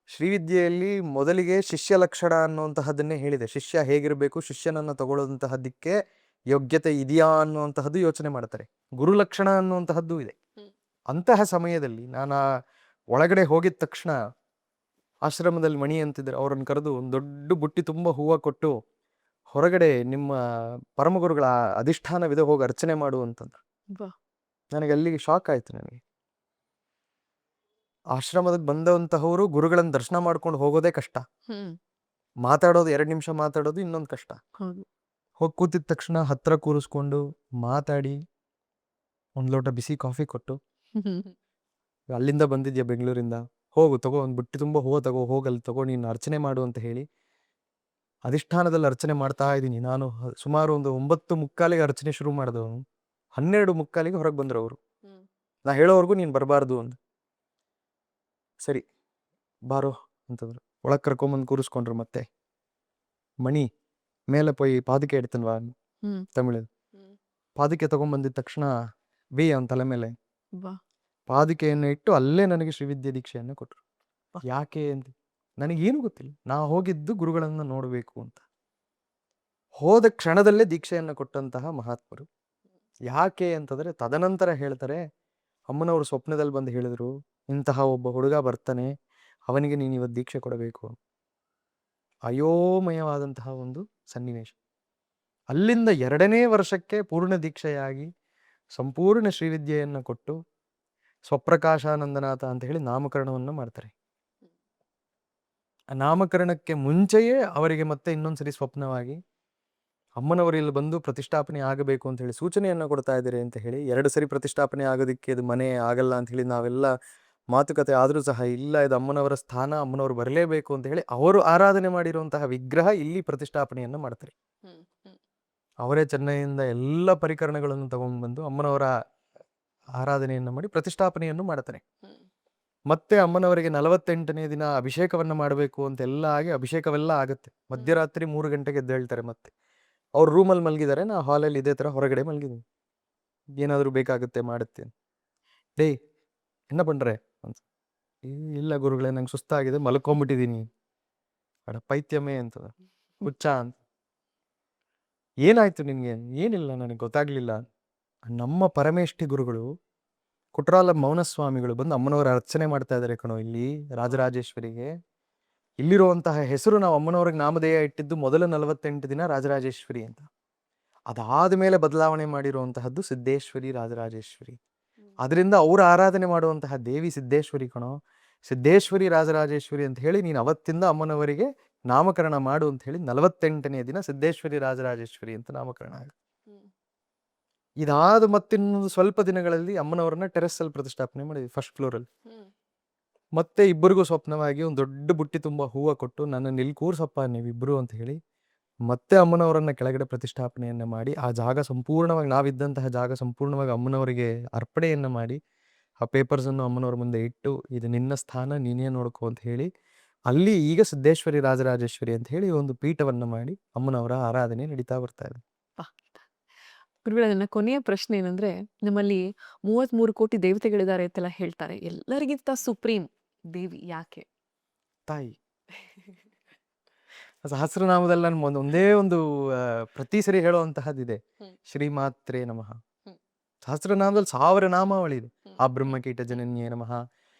Speaker 1: ಶ್ರೀವಿದ್ಯೆಯಲ್ಲಿ ಮೊದಲಿಗೆ ಶಿಷ್ಯ ಲಕ್ಷಣ ಅನ್ನುವಂತಹದ್ದನ್ನೇ ಹೇಳಿದೆ. ಶಿಷ್ಯ ಹೇಗಿರಬೇಕು, ಶಿಷ್ಯನನ್ನು ತಗೊಳ್ಳುವಂತಹದ್ದಕ್ಕೆ ಯೋಗ್ಯತೆ ಇದೆಯಾ ಅನ್ನುವಂತಹದ್ದು ಯೋಚನೆ ಮಾಡ್ತಾರೆ. ಗುರು ಲಕ್ಷಣ ಅನ್ನುವಂತಹದ್ದು ಇದೆ. ಅಂತಹ ಸಮಯದಲ್ಲಿ ನಾನು ಒಳಗಡೆ ಹೋಗಿದ ತಕ್ಷಣ ಆಶ್ರಮದಲ್ಲಿ ಮಣಿ ಅಂತಿದ್ರು, ಅವರನ್ನು ಕರೆದು ಒಂದು ದೊಡ್ಡ ಬುಟ್ಟಿ ತುಂಬ ಹೂವು ಕೊಟ್ಟು ಹೊರಗಡೆ ನಿಮ್ಮ ಪರಮಗುರುಗಳ ಅಧಿಷ್ಠಾನವಿದೆ, ಹೋಗಿ ಅರ್ಚನೆ ಮಾಡು ಅಂತಂದ್ರು. ನನಗೆ ಅಲ್ಲಿಗೆ ಶಾಕ್ ಆಯ್ತು. ನನಗೆ ಆಶ್ರಮದಲ್ಲಿ ಬಂದಂತಹವರು ಗುರುಗಳನ್ನು ದರ್ಶನ ಮಾಡ್ಕೊಂಡು ಹೋಗೋದೇ ಕಷ್ಟ, ಮಾತಾಡೋದು 2 ನಿಮಿಷ ಮಾತಾಡೋದು ಇನ್ನೊಂದು ಕಷ್ಟ. ಹೋಗಿ ಕೂತಿದ ತಕ್ಷಣ ಹತ್ರ ಕೂರಿಸ್ಕೊಂಡು ಮಾತಾಡಿ ಒಂದು ಲೋಟ ಬಿಸಿ ಕಾಫಿ ಕೊಟ್ಟು, ಅಲ್ಲಿಂದ ಬಂದಿದ್ಯಾ ಬೆಂಗಳೂರಿಂದ, ಹೋಗು ತಗೋ ಒಂದು ಬುಟ್ಟಿ ತುಂಬ ಹೂವು ತಗೋ, ಹೋಗಲ್ಲಿ ತಗೋ, ನೀನು ಅರ್ಚನೆ ಮಾಡು ಅಂತ ಹೇಳಿ ಅಧಿಷ್ಠಾನದಲ್ಲಿ ಅರ್ಚನೆ ಮಾಡ್ತಾ ಇದ್ದೀನಿ. ನಾನು ಸುಮಾರು ಒಂದು 9:45ಗೆ ಅರ್ಚನೆ ಶುರು ಮಾಡಿದವನು, 12:45ಗೆ ಹೊರಗೆ ಬಂದ್ರು ಅವರು. ನಾ ಹೇಳೋವರೆಗೂ ನೀನು ಬರಬಾರ್ದು ಅಂದ. ಸರಿ ಬಾರೋ ಅಂತಂದ್ರು. ಒಳಗೆ ಕರ್ಕೊಂಬಂದು ಕೂರಿಸ್ಕೊಂಡ್ರು. ಮತ್ತೆ ಮಣಿ ಮೇಲೆ ಪೋಯಿ ಪಾದಕೆ ಇಡ್ತನ್ವಾ ತಮಿಳಲ್ಲಿ, ಪಾದಕೆ ತಗೊಂಡ್ಬಂದಿದ ತಕ್ಷಣ ಅವನ ತಲೆ ಮೇಲೆ ಪಾದಿಕೆಯನ್ನು ಇಟ್ಟು ಅಲ್ಲೇ ನನಗೆ ಶ್ರೀವಿದ್ಯೆ ದೀಕ್ಷೆಯನ್ನು ಕೊಟ್ಟರು. ಯಾಕೆ ಅಂತ ನನಗೇನು ಗೊತ್ತಿಲ್ಲ. ನಾ ಹೋಗಿದ್ದು ಗುರುಗಳನ್ನು ನೋಡಬೇಕು ಅಂತ. ಹೋದ ಕ್ಷಣದಲ್ಲೇ ದೀಕ್ಷೆಯನ್ನು ಕೊಟ್ಟಂತಹ ಮಹಾತ್ಮರು. ಯಾಕೆ ಅಂತಂದ್ರೆ ತದನಂತರ ಹೇಳ್ತಾರೆ, ಅಮ್ಮನವರು ಸ್ವಪ್ನದಲ್ಲಿ ಬಂದು ಹೇಳಿದ್ರು, ಇಂತಹ ಒಬ್ಬ ಹುಡುಗ ಬರ್ತಾನೆ, ಅವನಿಗೆ ನೀನು ಇವತ್ತು ದೀಕ್ಷೆ ಕೊಡಬೇಕು. ಅಯೋಮಯವಾದಂತಹ ಒಂದು ಸನ್ನಿವೇಶ. ಅಲ್ಲಿಂದ 2ನೇ ವರ್ಷಕ್ಕೆ ಪೂರ್ಣ ದೀಕ್ಷೆಯಾಗಿ ಸಂಪೂರ್ಣ ಶ್ರೀವಿದ್ಯೆಯನ್ನು ಕೊಟ್ಟು ಸ್ವಪ್ರಕಾಶಾನಂದನಾಥ ಅಂತ ಹೇಳಿ ನಾಮಕರಣವನ್ನು ಮಾಡ್ತಾರೆ. ಆ ನಾಮಕರಣಕ್ಕೆ ಮುಂಚೆಯೇ ಅವರಿಗೆ ಮತ್ತೆ ಇನ್ನೊಂದ್ಸರಿ ಸ್ವಪ್ನವಾಗಿ ಅಮ್ಮನವರು ಇಲ್ಲಿ ಬಂದು ಪ್ರತಿಷ್ಠಾಪನೆ ಆಗಬೇಕು ಅಂತ ಹೇಳಿ ಸೂಚನೆಯನ್ನು ಕೊಡ್ತಾ ಇದ್ದಾರೆ ಅಂತ ಹೇಳಿ, 2 ಸರಿ ಪ್ರತಿಷ್ಠಾಪನೆ ಆಗೋದಕ್ಕೆ ಇದು ಮನೆ ಆಗಲ್ಲ ಅಂತ ಹೇಳಿ ನಾವೆಲ್ಲ ಮಾತುಕತೆ ಆದರೂ ಸಹ, ಇಲ್ಲ ಇದು ಅಮ್ಮನವರ ಸ್ಥಾನ, ಅಮ್ಮನವರು ಬರಲೇಬೇಕು ಅಂತ ಹೇಳಿ ಅವರು ಆರಾಧನೆ ಮಾಡಿರುವಂತಹ ವಿಗ್ರಹ ಇಲ್ಲಿ ಪ್ರತಿಷ್ಠಾಪನೆಯನ್ನು ಮಾಡ್ತಾರೆ. ಅವರೇ ಚೆನ್ನೈಯಿಂದ ಎಲ್ಲ ಪರಿಕರಣಗಳನ್ನು ತಗೊಂಡ್ಬಂದು ಅಮ್ಮನವರ ಆರಾಧನೆಯನ್ನು ಮಾಡಿ ಪ್ರತಿಷ್ಠಾಪನೆಯನ್ನು ಮಾಡ್ತಾರೆ. ಮತ್ತೆ ಅಮ್ಮನವರಿಗೆ 48ನೇ ದಿನ ಅಭಿಷೇಕವನ್ನ ಮಾಡಬೇಕು ಅಂತೆಲ್ಲ ಆಗಿ ಅಭಿಷೇಕವೆಲ್ಲ ಆಗುತ್ತೆ. ಮಧ್ಯರಾತ್ರಿ 3 ಗಂಟೆಗೆ ಎದ್ದು ಹೇಳ್ತಾರೆ. ಮತ್ತೆ ಅವ್ರು ರೂಮಲ್ಲಿ ಮಲಗಿದ್ದಾರೆ, ನಾ ಹಾಲಲ್ಲಿ ಇದೇ ಥರ ಹೊರಗಡೆ ಮಲಗಿದ್ದೀನಿ. ಏನಾದರೂ ಬೇಕಾಗುತ್ತೆ ಮಾಡುತ್ತೆ. ಡೇ என்ன பண்ற ಅಂತ. ಇಲ್ಲ ಗುರುಗಳೇ, ನಂಗೆ ಸುಸ್ತಾಗಿದೆ, ಮಲ್ಕೊಂಬಿಟ್ಟಿದ್ದೀನಿ. ಅಡ ಪೈತ್ಯಮೇ ಅಂತ, ಹುಚ್ಚ ಅಂತ. ಏನಾಯ್ತು ನಿನ್ಗೆ? ಏನಿಲ್ಲ, ನನಗೆ ಗೊತ್ತಾಗ್ಲಿಲ್ಲ. ನಮ್ಮ ಪರಮೇಷ್ಠಿ ಗುರುಗಳು ಕುಟ್ರಾಲ ಮೌನಸ್ವಾಮಿಗಳು ಬಂದು ಅಮ್ಮನವರ ಅರ್ಚನೆ ಮಾಡ್ತಾ ಇದ್ದಾರೆ ಕಣೋ ಇಲ್ಲಿ ರಾಜರಾಜೇಶ್ವರಿಗೆ. ಇಲ್ಲಿರುವಂತಹ ಹೆಸರು ನಾವು ಅಮ್ಮನವ್ರಿಗೆ ನಾಮಧೇಯ ಇಟ್ಟಿದ್ದು ಮೊದಲ 48 ದಿನ ರಾಜರಾಜೇಶ್ವರಿ ಅಂತ. ಅದಾದ ಮೇಲೆ ಬದಲಾವಣೆ ಮಾಡಿರುವಂತಹದ್ದು ಸಿದ್ದೇಶ್ವರಿ, ರಾಜರಾಜೇಶ್ವರಿ. ಅದರಿಂದ ಅವರು ಆರಾಧನೆ ಮಾಡುವಂತಹ ದೇವಿ ಸಿದ್ದೇಶ್ವರಿ ಕಣೋ. ಸಿದ್ದೇಶ್ವರಿ ರಾಜರಾಜೇಶ್ವರಿ ಅಂತ ಹೇಳಿ ನೀನು ಅವತ್ತಿಂದ ಅಮ್ಮನವರಿಗೆ ನಾಮಕರಣ ಮಾಡು ಅಂತ ಹೇಳಿ 48ನೇ ದಿನ ಸಿದ್ದೇಶ್ವರಿ ರಾಜರಾಜೇಶ್ವರಿ ಅಂತ ನಾಮಕರಣ ಆಗುತ್ತೆ. ಇದಾದ ಮತ್ತಿನ್ನೊಂದು ಸ್ವಲ್ಪ ದಿನಗಳಲ್ಲಿ ಅಮ್ಮನವರನ್ನ ಟೆರೆಸ್ ಅಲ್ಲಿ ಪ್ರತಿಷ್ಠಾಪನೆ ಮಾಡಿದ್ವಿ, ಫಸ್ಟ್ ಫ್ಲೋರ್ ಅಲ್ಲಿ. ಮತ್ತೆ ಇಬ್ಬರಿಗೂ ಸ್ವಪ್ನವಾಗಿ ಒಂದು ದೊಡ್ಡ ಬುಟ್ಟಿ ತುಂಬಾ ಹೂವು ಕೊಟ್ಟು ನನ್ನ ಇಲ್ಲಿ ಕೂರ್ಸಪ್ಪ ನೀವಿಬ್ರು ಅಂತ ಹೇಳಿ ಮತ್ತೆ ಅಮ್ಮನವರನ್ನ ಕೆಳಗಡೆ ಪ್ರತಿಷ್ಠಾಪನೆಯನ್ನ ಮಾಡಿ ಆ ಜಾಗ ಸಂಪೂರ್ಣವಾಗಿ ನಾವಿದ್ದಂತಹ ಜಾಗ ಸಂಪೂರ್ಣವಾಗಿ ಅಮ್ಮನವರಿಗೆ ಅರ್ಪಣೆಯನ್ನ ಮಾಡಿ ಆ ಪೇಪರ್ಸ್ ಅನ್ನು ಅಮ್ಮನವ್ರ ಮುಂದೆ ಇಟ್ಟು ಇದು ನಿನ್ನ ಸ್ಥಾನ, ನೀನೇ ನೋಡ್ಕೋ ಅಂತ ಹೇಳಿ ಅಲ್ಲಿ ಈಗ ಸಿದ್ದೇಶ್ವರಿ ರಾಜರಾಜೇಶ್ವರಿ ಅಂತ ಹೇಳಿ ಒಂದು ಪೀಠವನ್ನ ಮಾಡಿ ಅಮ್ಮನವರ ಆರಾಧನೆ ನಡೀತಾ ಬರ್ತಾ ಇದೆ.
Speaker 2: ಗುರುಗಳೇ, ನನ್ನ ಕೊನೆಯ ಪ್ರಶ್ನೆ ಏನಂದ್ರೆ, ನಮ್ಮಲ್ಲಿ 33 ಕೋಟಿ ದೇವತೆಗಳಿದ್ದಾರೆ ಅಂತೆಲ್ಲ ಹೇಳ್ತಾರೆ. ಎಲ್ಲರಿಗಿಂತ ಸುಪ್ರೀಂ ದೇವಿ ಯಾಕೆ?
Speaker 1: ತಾಯಿ. ಸಹಸ್ರನಾಮದಲ್ಲಿ ನಾನು ಒಂದೇ ಒಂದು ಪ್ರತಿ ಸರಿ ಹೇಳುವಂತಹದ್ದಿದೆ, ಶ್ರೀಮಾತ್ರೇ ನಮಃ. ಸಹಸ್ರನಾಮದಲ್ಲಿ 1000 ನಾಮಾವಳಿ ಇದೆ. ಆ ಬ್ರಹ್ಮಕೀಟ ಜನನ್ಯೇ ನಮಃ,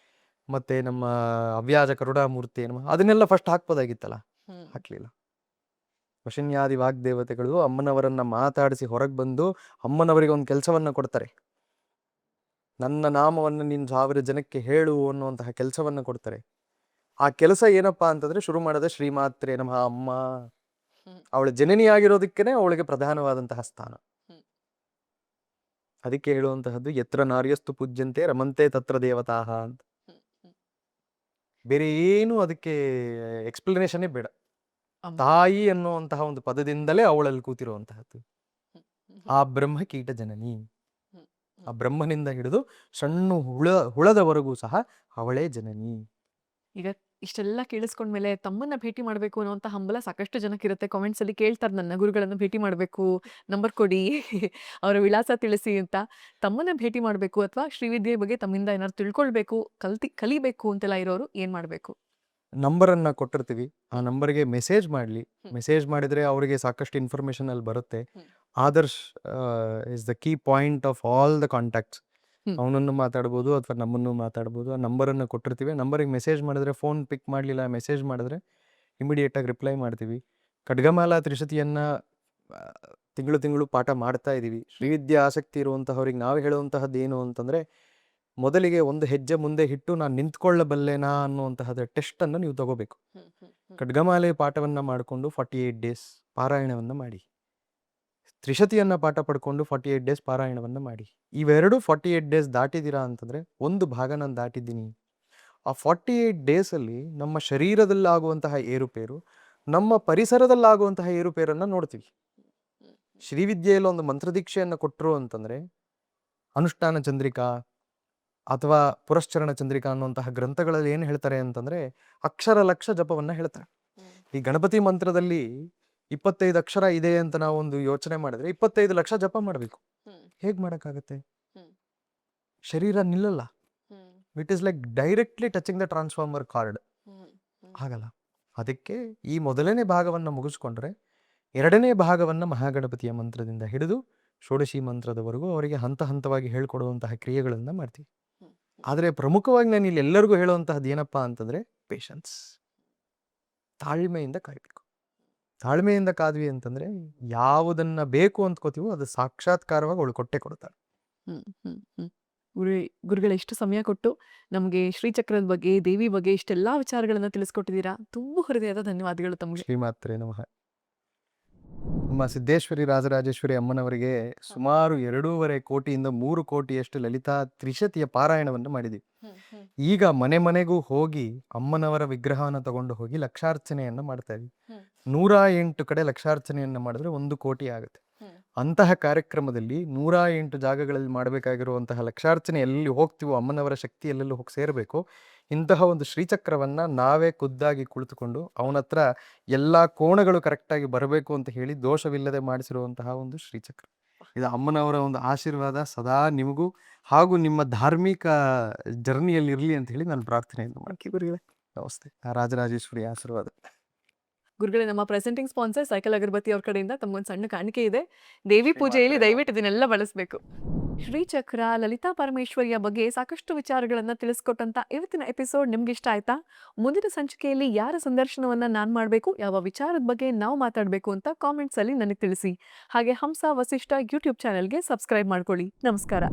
Speaker 1: ಮತ್ತೆ ನಮ್ಮ ಅವ್ಯಾಜ ಕರುಣಾಮೂರ್ತಿ ನಮಃ. ಅದನ್ನೆಲ್ಲ ಫಸ್ಟ್ ಹಾಕ್ಬೋದಾಗಿತ್ತಲ್ಲ, ಹಾಕ್ಲಿಲ್ಲ. ವಶನ್ಯಾದಿ ವಾಗ್ದೇವತೆಗಳು ಅಮ್ಮನವರನ್ನ ಮಾತಾಡಿಸಿ ಹೊರಗೆ ಬಂದು ಅಮ್ಮನವರಿಗೆ ಒಂದು ಕೆಲಸವನ್ನ ಕೊಡ್ತಾರೆ. ನನ್ನ ನಾಮವನ್ನು ನೀನು 1000 ಜನಕ್ಕೆ ಹೇಳು ಅನ್ನುವಂತಹ ಕೆಲಸವನ್ನ ಕೊಡ್ತಾರೆ. ಆ ಕೆಲಸ ಏನಪ್ಪಾ ಅಂತಂದ್ರೆ ಶುರು ಮಾಡದೆ ಶ್ರೀಮಾತ್ರೇ ನಮಃ. ಅಮ್ಮ ಅವಳ ಜನನಿಯಾಗಿರೋದಕ್ಕೇನೆ ಅವಳಿಗೆ ಪ್ರಧಾನವಾದಂತಹ ಸ್ಥಾನ. ಅದಕ್ಕೆ ಹೇಳುವಂತಹದ್ದು ಯತ್ರ ನಾರ್ಯಸ್ತು ಪೂಜ್ಯಂತೆ ರಮಂತೆ ತತ್ರ ದೇವತಾಹ ಅಂತ. ಬೇರೆ ಏನು ಅದಕ್ಕೆ ಎಕ್ಸ್ಪ್ಲನೇಷನ್ನೇ ಬೇಡ. ತಾಯಿ ಅನ್ನುವಂತಹ ಒಂದು ಪದದಿಂದಲೇ ಅವಳಲ್ಲಿ ಕೂತಿರುವಂತಹದ್ದು. ಆ ಬ್ರಹ್ಮ ಕೀಟ ಜನನಿ, ಆ ಬ್ರಹ್ಮನಿಂದ ಹಿಡಿದು ಸಣ್ಣ ಹುಳದವರೆಗೂ ಸಹ ಅವಳೇ ಜನನಿ.
Speaker 2: ಈಗ ಇಷ್ಟೆಲ್ಲ ಕೇಳಿಸ್ಕೊಂಡ್ಮೇಲೆ ತಮ್ಮನ್ನ ಭೇಟಿ ಮಾಡಬೇಕು ಅನ್ನೋಂಥ ಹಂಬಲ ಸಾಕಷ್ಟು ಜನಕ್ಕಿರುತ್ತೆ. ಕಾಮೆಂಟ್ಸ್ ಅಲ್ಲಿ ಕೇಳ್ತಾರೆ, ನನ್ನ ಗುರುಗಳನ್ನ ಭೇಟಿ ಮಾಡಬೇಕು, ನಂಬರ್ ಕೊಡಿ, ಅವರ ವಿಳಾಸ ತಿಳಿಸಿ ಅಂತ. ತಮ್ಮನ್ನ ಭೇಟಿ ಮಾಡಬೇಕು ಅಥವಾ ಶ್ರೀವಿದ್ಯೆ ಬಗ್ಗೆ ತಮ್ಮಿಂದ ಏನಾದ್ರು ತಿಳ್ಕೊಳ್ಬೇಕು, ಕಲಿಬೇಕು ಅಂತೆಲ್ಲ ಇರೋರು ಏನ್ ಮಾಡಬೇಕು?
Speaker 1: ನಂಬರನ್ನ ಕೊಟ್ಟಿರ್ತೀವಿ, ಆ ನಂಬರ್ಗೆ ಮೆಸೇಜ್ ಮಾಡಲಿ. ಮೆಸೇಜ್ ಮಾಡಿದ್ರೆ ಅವರಿಗೆ ಸಾಕಷ್ಟು ಇನ್ಫಾರ್ಮೇಶನ್ ಅಲ್ಲಿ ಬರುತ್ತೆ. Adarsh is the key point of all the contacts. ಅವನನ್ನು ಮಾತಾಡ್ಬೋದು ಅಥವಾ ನಮ್ಮನ್ನು ಮಾತಾಡ್ಬೋದು. ಆ ನಂಬರನ್ನು ಕೊಟ್ಟಿರ್ತೀವಿ. ನಂಬರಿಗೆ ಮೆಸೇಜ್ ಮಾಡಿದ್ರೆ, ಫೋನ್ ಪಿಕ್ ಮಾಡಲಿಲ್ಲ, ಮೆಸೇಜ್ ಮಾಡಿದ್ರೆ ಇಮಿಡಿಯೇಟಾಗಿ ರಿಪ್ಲೈ ಮಾಡ್ತೀವಿ. ಖಡ್ಗಮಾಲಾ ತ್ರಿಶತಿಯನ್ನ ತಿಂಗಳು ಪಾಠ ಮಾಡ್ತಾ ಇದ್ದೀವಿ. ಶ್ರೀವಿದ್ಯೆ ಆಸಕ್ತಿ ಇರುವಂತಹವ್ರಿಗೆ ನಾವು ಹೇಳುವಂತಹದ್ದು ಏನು ಅಂತಂದ್ರೆ, ಮೊದಲಿಗೆ ಒಂದು ಹೆಜ್ಜೆ ಮುಂದೆ ಇಟ್ಟು ನಾನು ನಿಂತ್ಕೊಳ್ಳಬಲ್ಲೆನಾ ಅನ್ನುವಂತಹದ ಟೆಸ್ಟ್ ಅನ್ನು ನೀವು ತಗೋಬೇಕು. ಖಡ್ಗಮಾಲೆ ಪಾಠವನ್ನ ಮಾಡಿಕೊಂಡು 48 ಡೇಸ್ ಪಾರಾಯಣವನ್ನ ಮಾಡಿ, ತ್ರಿಶತಿಯನ್ನ ಪಾಠ ಪಡ್ಕೊಂಡು 48 ಡೇಸ್ ಪಾರಾಯಣವನ್ನ ಮಾಡಿ. ಇವೆರಡು 48 ಡೇಸ್ ದಾಟಿದ್ದೀರಾ ಅಂತಂದ್ರೆ ಒಂದು ಭಾಗ ನಾನು ದಾಟಿದ್ದೀನಿ. ಆ 48 ಡೇಸ್ ಅಲ್ಲಿ ನಮ್ಮ ಶರೀರದಲ್ಲಾಗುವಂತಹ ಏರುಪೇರು, ನಮ್ಮ ಪರಿಸರದಲ್ಲಾಗುವಂತಹ ಏರುಪೇರನ್ನ ನೋಡ್ತೀವಿ. ಶ್ರೀವಿದ್ಯೆಯಲ್ಲಿ ಒಂದು ಮಂತ್ರದೀಕ್ಷೆಯನ್ನ ಕೊಟ್ಟರು ಅಂತಂದ್ರೆ ಅನುಷ್ಠಾನ ಚಂದ್ರಿಕಾ ಅಥವಾ ಪುರಶ್ಚರಣ ಚಂದ್ರಿಕಾ ಅನ್ನುವಂತಹ ಗ್ರಂಥಗಳಲ್ಲಿ ಏನು ಹೇಳ್ತಾರೆ ಅಂತಂದ್ರೆ ಅಕ್ಷರ ಲಕ್ಷ ಜಪವನ್ನ ಹೇಳ್ತಾರೆ. ಈ ಗಣಪತಿ ಮಂತ್ರದಲ್ಲಿ 25 ಅಕ್ಷರ ಇದೆ ಅಂತ ನಾವು ಒಂದು ಯೋಚನೆ ಮಾಡಿದ್ರೆ 25 ಲಕ್ಷ ಜಪ ಮಾಡಬೇಕು. ಹೇಗ್ ಮಾಡಕ್ಕಾಗತ್ತೆ? ಶರೀರ ನಿಲ್ಲಲ್ಲ. It is like directly touching the transformer card. ಆಗಲ್ಲ. ಅದಕ್ಕೆ ಈ ಮೊದಲನೇ ಭಾಗವನ್ನ ಮುಗಿಸ್ಕೊಂಡ್ರೆ ಎರಡನೇ ಭಾಗವನ್ನ ಮಹಾಗಣಪತಿಯ ಮಂತ್ರದಿಂದ ಹಿಡಿದು ಷೋಡಶಿ ಮಂತ್ರದವರೆಗೂ ಅವರಿಗೆ ಹಂತ ಹಂತವಾಗಿ ಹೇಳ್ಕೊಡುವಂತಹ ಕ್ರಿಯೆಗಳನ್ನ ಮಾಡ್ತೀವಿ. ಆದರೆ ಪ್ರಮುಖವಾಗಿ ನಾನು ಇಲ್ಲಿ ಎಲ್ಲರಿಗೂ ಹೇಳುವಂತಹದ್ದು ಏನಪ್ಪಾ ಅಂತಂದ್ರೆ ಪೇಷನ್ಸ್. ತಾಳ್ಮೆಯಿಂದ ಕಾಯ್ಬೇಕು. ತಾಳ್ಮೆಯಿಂದ ಕಾದ್ವಿ ಅಂತಂದ್ರೆ ಯಾವುದನ್ನ ಬೇಕು ಅಂದ್ಕೋತೀವೋ ಅದು ಸಾಕ್ಷಾತ್ಕಾರವಾಗಿ ಅವಳು ಕೊಟ್ಟೆ ಕೊಡ್ತಾಳೆ.
Speaker 2: ಗುರುಗಳು ಎಷ್ಟು ಸಮಯ ಕೊಟ್ಟು ನಮಗೆ ಶ್ರೀಚಕ್ರದ ಬಗ್ಗೆ, ದೇವಿ ಬಗ್ಗೆ ಇಷ್ಟೆಲ್ಲಾ ವಿಚಾರಗಳನ್ನ ತಿಳಿಸ್ಕೊಟ್ಟಿದ್ದೀರಾ. ತುಂಬ ಹೃದಯದ ಧನ್ಯವಾದಗಳು ತಮಗೆ.
Speaker 1: ಶ್ರೀಮಾತ್ರೇ ನಮಃ. ನಮ್ಮ ಸಿದ್ದೇಶ್ವರಿ ರಾಜರಾಜೇಶ್ವರಿ ಅಮ್ಮನವರಿಗೆ ಸುಮಾರು 2.5 ಕೋಟಿಯಿಂದ 3 ಕೋಟಿಯಷ್ಟು ಲಲಿತಾ ತ್ರಿಶತಿಯ ಪಾರಾಯಣವನ್ನು ಮಾಡಿದ್ದೀವಿ. ಈಗ ಮನೆ ಮನೆಗೂ ಹೋಗಿ ಅಮ್ಮನವರ ವಿಗ್ರಹವನ್ನು ತಗೊಂಡು ಹೋಗಿ ಲಕ್ಷಾರ್ಚನೆಯನ್ನ ಮಾಡ್ತಾ ಇದ್ವಿ. 108 ಕಡೆ ಲಕ್ಷಾರ್ಚನೆಯನ್ನ ಮಾಡಿದ್ರೆ 1 ಕೋಟಿ ಆಗುತ್ತೆ. ಅಂತಹ ಕಾರ್ಯಕ್ರಮದಲ್ಲಿ 108 ಜಾಗಗಳಲ್ಲಿ ಮಾಡಬೇಕಾಗಿರುವಂತಹ ಲಕ್ಷಾರ್ಚನೆ ಎಲ್ಲಿ ಹೋಗ್ತೀವೋ, ಅಮ್ಮನವರ ಶಕ್ತಿ ಎಲ್ಲೆಲ್ಲೂ ಹೋಗಿ ಸೇರಬೇಕು. ಇಂತಹ ಒಂದು ಶ್ರೀಚಕ್ರವನ್ನ ನಾವೇ ಖುದ್ದಾಗಿ ಕುಳಿತುಕೊಂಡು ಅವನ ಹತ್ರ ಎಲ್ಲಾ ಕೋಣಗಳು ಕರೆಕ್ಟಾಗಿ ಬರಬೇಕು ಅಂತ ಹೇಳಿ ದೋಷವಿಲ್ಲದೆ ಮಾಡಿಸಿರುವಂತಹ ಒಂದು ಶ್ರೀಚಕ್ರ. ಇದು ಅಮ್ಮನವರ ಒಂದು ಆಶೀರ್ವಾದ ಸದಾ ನಿಮಗೂ ಹಾಗೂ ನಿಮ್ಮ ಧಾರ್ಮಿಕ ಜರ್ನಿಯಲ್ಲಿ ಇರಲಿ ಅಂತ ಹೇಳಿ ನಾನು ಪ್ರಾರ್ಥನೆಯನ್ನು ಮಾಡ್ತೀನಿ ಗುರುಗಳೇ. ನಮಸ್ತೆ. ರಾಜರಾಜೇಶ್ವರಿ ಆಶೀರ್ವಾದ.
Speaker 2: ಗುರುಗಳೇ, ನಮ್ಮ ಪ್ರೆಸೆಂಟಿಂಗ್ ಸ್ಪಾನ್ಸರ್ ಸೈಕಲ್ ಅಗರಬತ್ತಿ ಅವ್ರ ಕಡೆಯಿಂದ ತಮಗೊಂದು ಸಣ್ಣ ಕಾಣಿಕೆ ಇದೆ. ದೇವಿ ಪೂಜೆಯಲ್ಲಿ ದಯವಿಟ್ಟು ಇದನ್ನೆಲ್ಲ ಬಳಸಬೇಕು. ಶ್ರೀಚಕ್ರ, ಲಲಿತಾ ಪರಮೇಶ್ವರಿಯ ಬಗ್ಗೆ ಸಾಕಷ್ಟು ವಿಚಾರಗಳನ್ನ ತಿಳಿಸ್ಕೊಟ್ಟಂತ ಇವತ್ತಿನ ಎಪಿಸೋಡ್ ನಿಮ್ಗೆ ಇಷ್ಟ ಆಯ್ತಾ? ಮುಂದಿನ ಸಂಚಿಕೆಯಲ್ಲಿ ಯಾರ ಸಂದರ್ಶನವನ್ನ ನಾನ್ ಮಾಡಬೇಕು, ಯಾವ ವಿಚಾರದ ಬಗ್ಗೆ ನಾವು ಮಾತಾಡಬೇಕು ಅಂತ ಕಾಮೆಂಟ್ಸ್ ಅಲ್ಲಿ ನನಗೆ ತಿಳಿಸಿ. ಹಾಗೆ ಹಂಸ ವಸಿಷ್ಠ ಯೂಟ್ಯೂಬ್ ಚಾನೆಲ್ಗೆ ಸಬ್ಸ್ಕ್ರೈಬ್ ಮಾಡ್ಕೊಳ್ಳಿ. ನಮಸ್ಕಾರ.